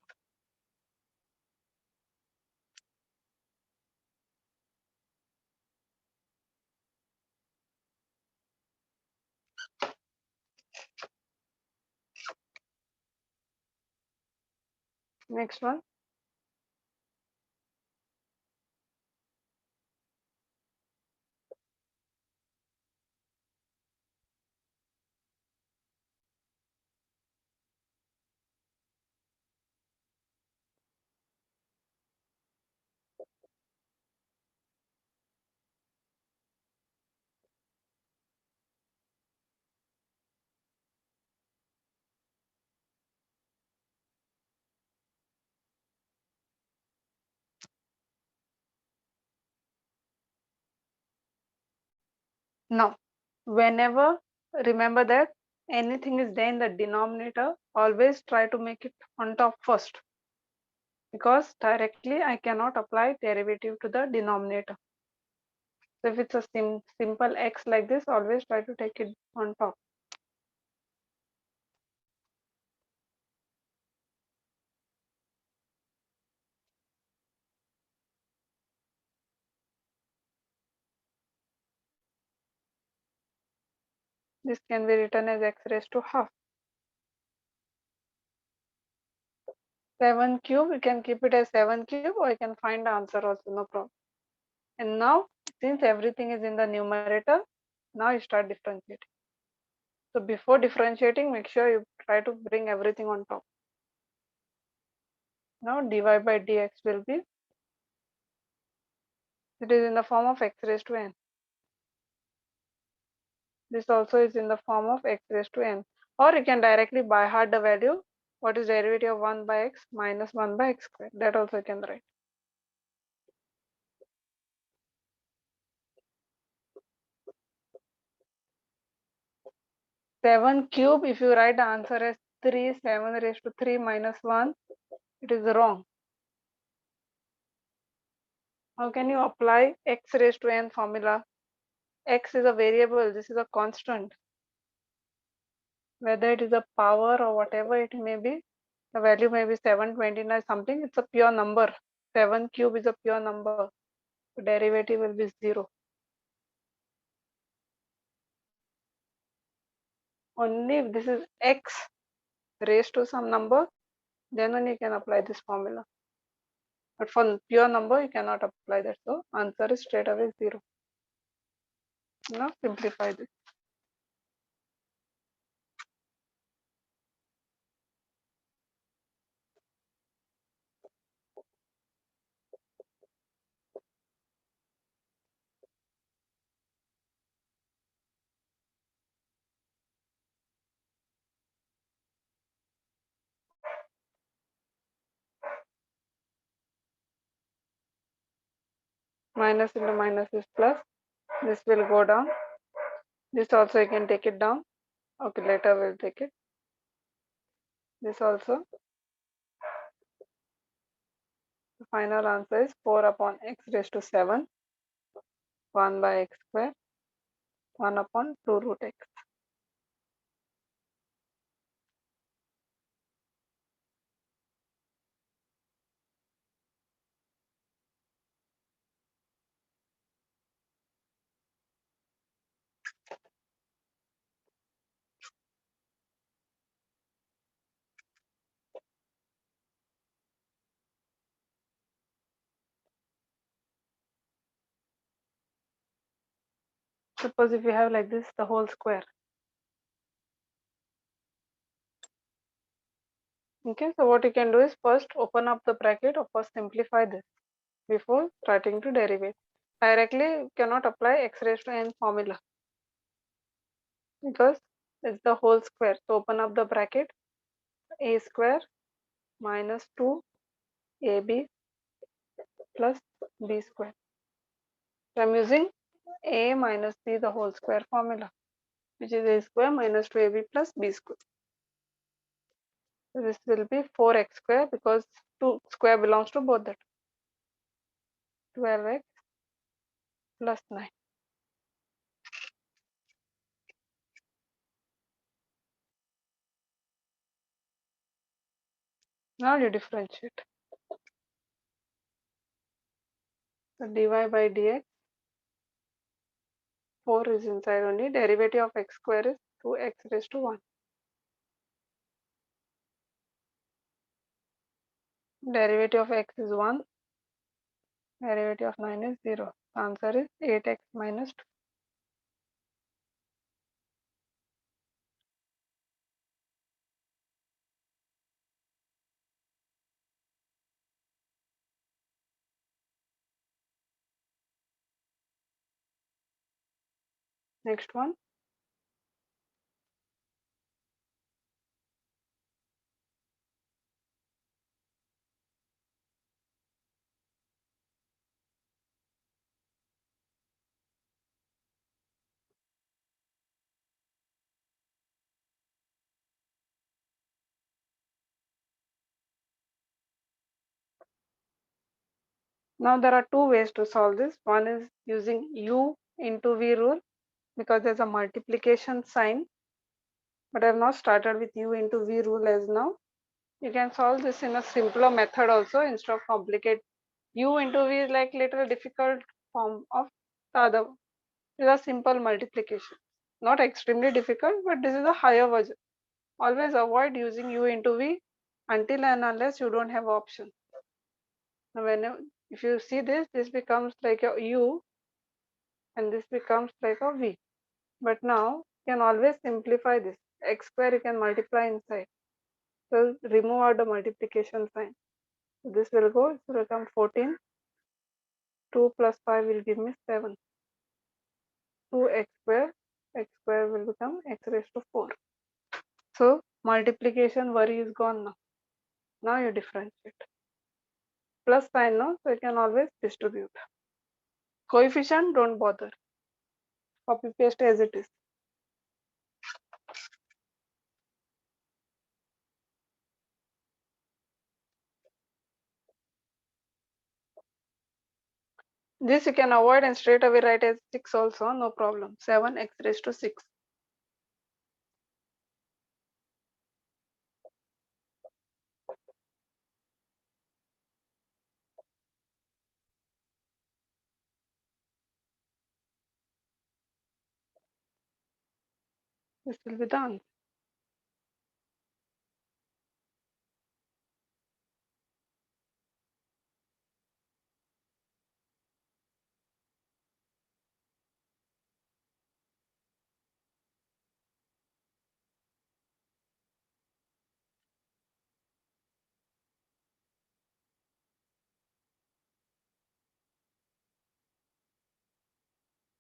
Next one. Now, whenever, remember that anything is there in the denominator, always try to make it on top first, because directly I cannot apply derivative to the denominator. So if it's a simple x like this, always try to take it on top. This can be written as x raised to half. 7 cube, you can keep it as 7 cube, or you can find the answer also, no problem. And now, since everything is in the numerator, now you start differentiating. So before differentiating, make sure you try to bring everything on top. Now dy by dx will be, it is in the form of x raised to n. This also is in the form of x raised to n. Or you can directly by heart the value, what is derivative of 1 by x minus 1 by x squared. That also you can write. Seven cube, if you write the answer as 3, 7 raised to 3 minus 1, it is wrong. How can you apply x raised to n formula? X is a variable, this is a constant. Whether it is a power or whatever it may be, the value may be 729 something, it's a pure number. 7 cube is a pure number. The derivative will be 0. Only if this is x raised to some number, then only you can apply this formula. But for pure number, you cannot apply that. So answer is straight away 0. Now simplify this. Minus into minus is plus. This will go down. This also you can take it down. Okay, later we'll take it. This also. The final answer is 4 upon x raised to 7, 1 by x square, 1 upon 2 root x. suppose if we have like this the whole square. Okay, so what you can do is first open up the bracket or first simplify this before starting to derivate. Directly you cannot apply x raised to n formula because it's the whole square. So open up the bracket, a square minus 2ab plus b square. So I'm using a minus b the whole square formula, which is a square minus 2ab plus b square. So this will be 4x square because 2 square belongs to both that. 12x plus 9. Now you differentiate. So dy by dx, 4 is inside only. Derivative of x square is 2x raised to 1. Derivative of x is 1. Derivative of 9 is 0. Answer is 8x minus 2. Next one. Now there are two ways to solve this. One is using u into v rule because there's a multiplication sign, but I have not started with u into v rule as now. You can solve this in a simpler method also instead of complicate. U into v is like little difficult form of the other. These are simple multiplication, not extremely difficult, but this is a higher version. Always avoid using u into v until and unless you don't have option. When if you see this, this becomes like a u and this becomes like a v. But now you can always simplify this. X square you can multiply inside. So remove out the multiplication sign. So this will go, it will become 14. 2 plus 5 will give me 7. 2x square will become x raised to 4. So multiplication worry is gone now. Now you differentiate. Plus sign now, so you can always distribute. Coefficient, don't bother. Copy paste as it is. This you can avoid and straight away write as 6 also, no problem. 7x raised to 6. This will be done.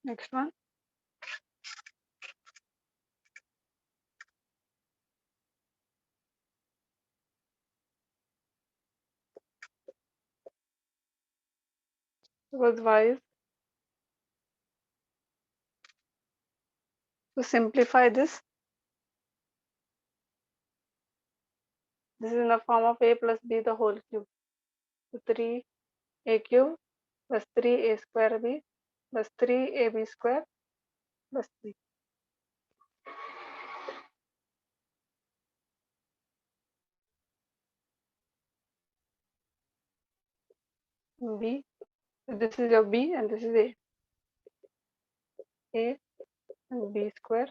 Next one. Because y is, to simplify this, this is in the form of a plus b the whole cube. So 3a cube plus 3a square b plus 3ab square plus b. B, this is your b and this is a and b square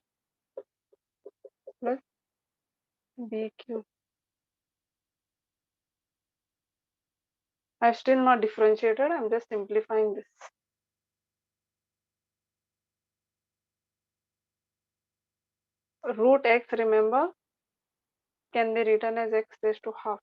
plus b cube. I've still not differentiated, I'm just simplifying this. root x, remember, can be written as x raised to half.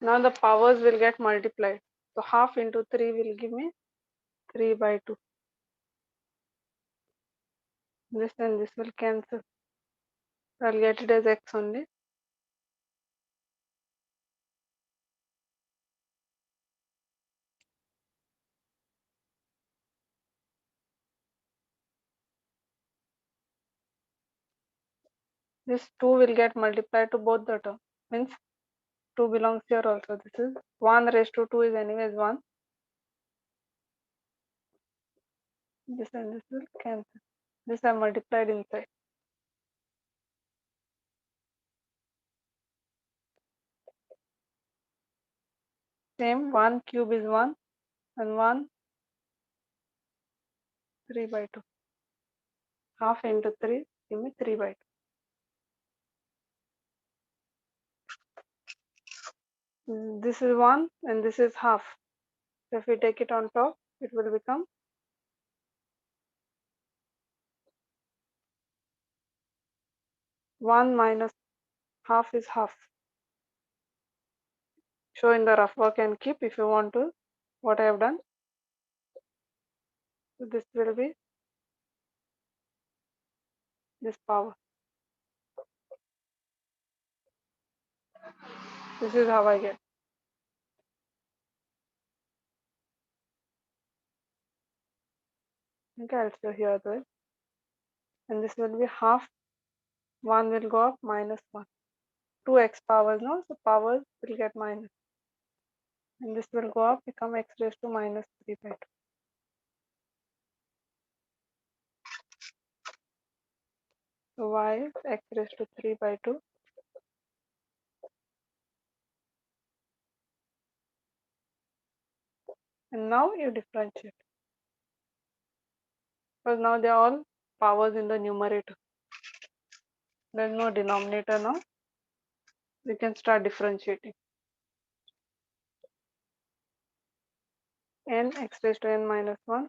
Now the powers will get multiplied. So half into 3 will give me 3 by 2. This and this will cancel. I'll get it as x only. This 2 will get multiplied to both the term. Means 2 belongs here also. This is 1 raised to 2 is anyways 1. This and this will cancel. This I multiplied inside. Same 1 cube is 1 and 1 3 by 2. Half into 3 give me 3 by 2. This is 1 and this is half. So if we take it on top, it will become 1 minus half is half. Show in the rough work and keep if you want to. What I have done. So this will be this power. This is how I get. Okay, I'll show here as well. And this will be half. 1 will go up minus 1. 2x powers now, so powers will get minus. And this will go up, become x raised to minus 3 by 2. So y is x raised to 3 by 2. And now you differentiate. Because now they are all powers in the numerator. There is no denominator now. We can start differentiating. N x raised to n minus 1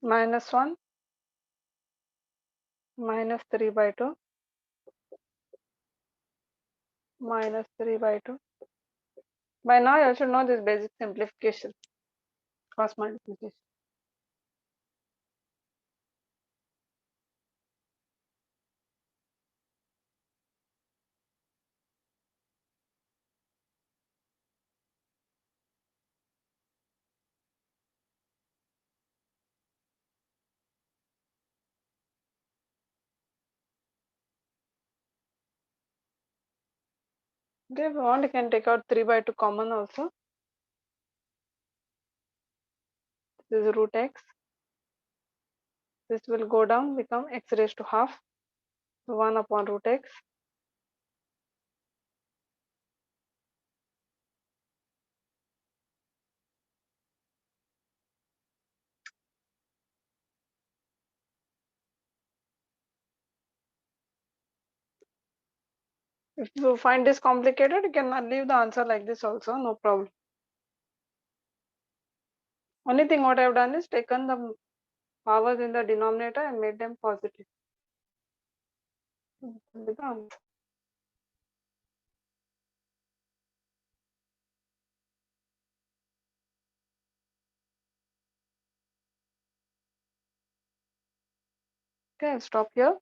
minus 1 minus 3 by 2 minus 3 by 2. By now you should know this basic simplification, cross multiplication. Okay, if you want, you can take out 3 by 2 common also. This is root x. This will go down, become x raised to half. So 1 upon root x. If you find this complicated, you can leave the answer like this also, no problem. Only thing what I have done is taken the powers in the denominator and made them positive. That will be the answer. Okay, I'll stop here.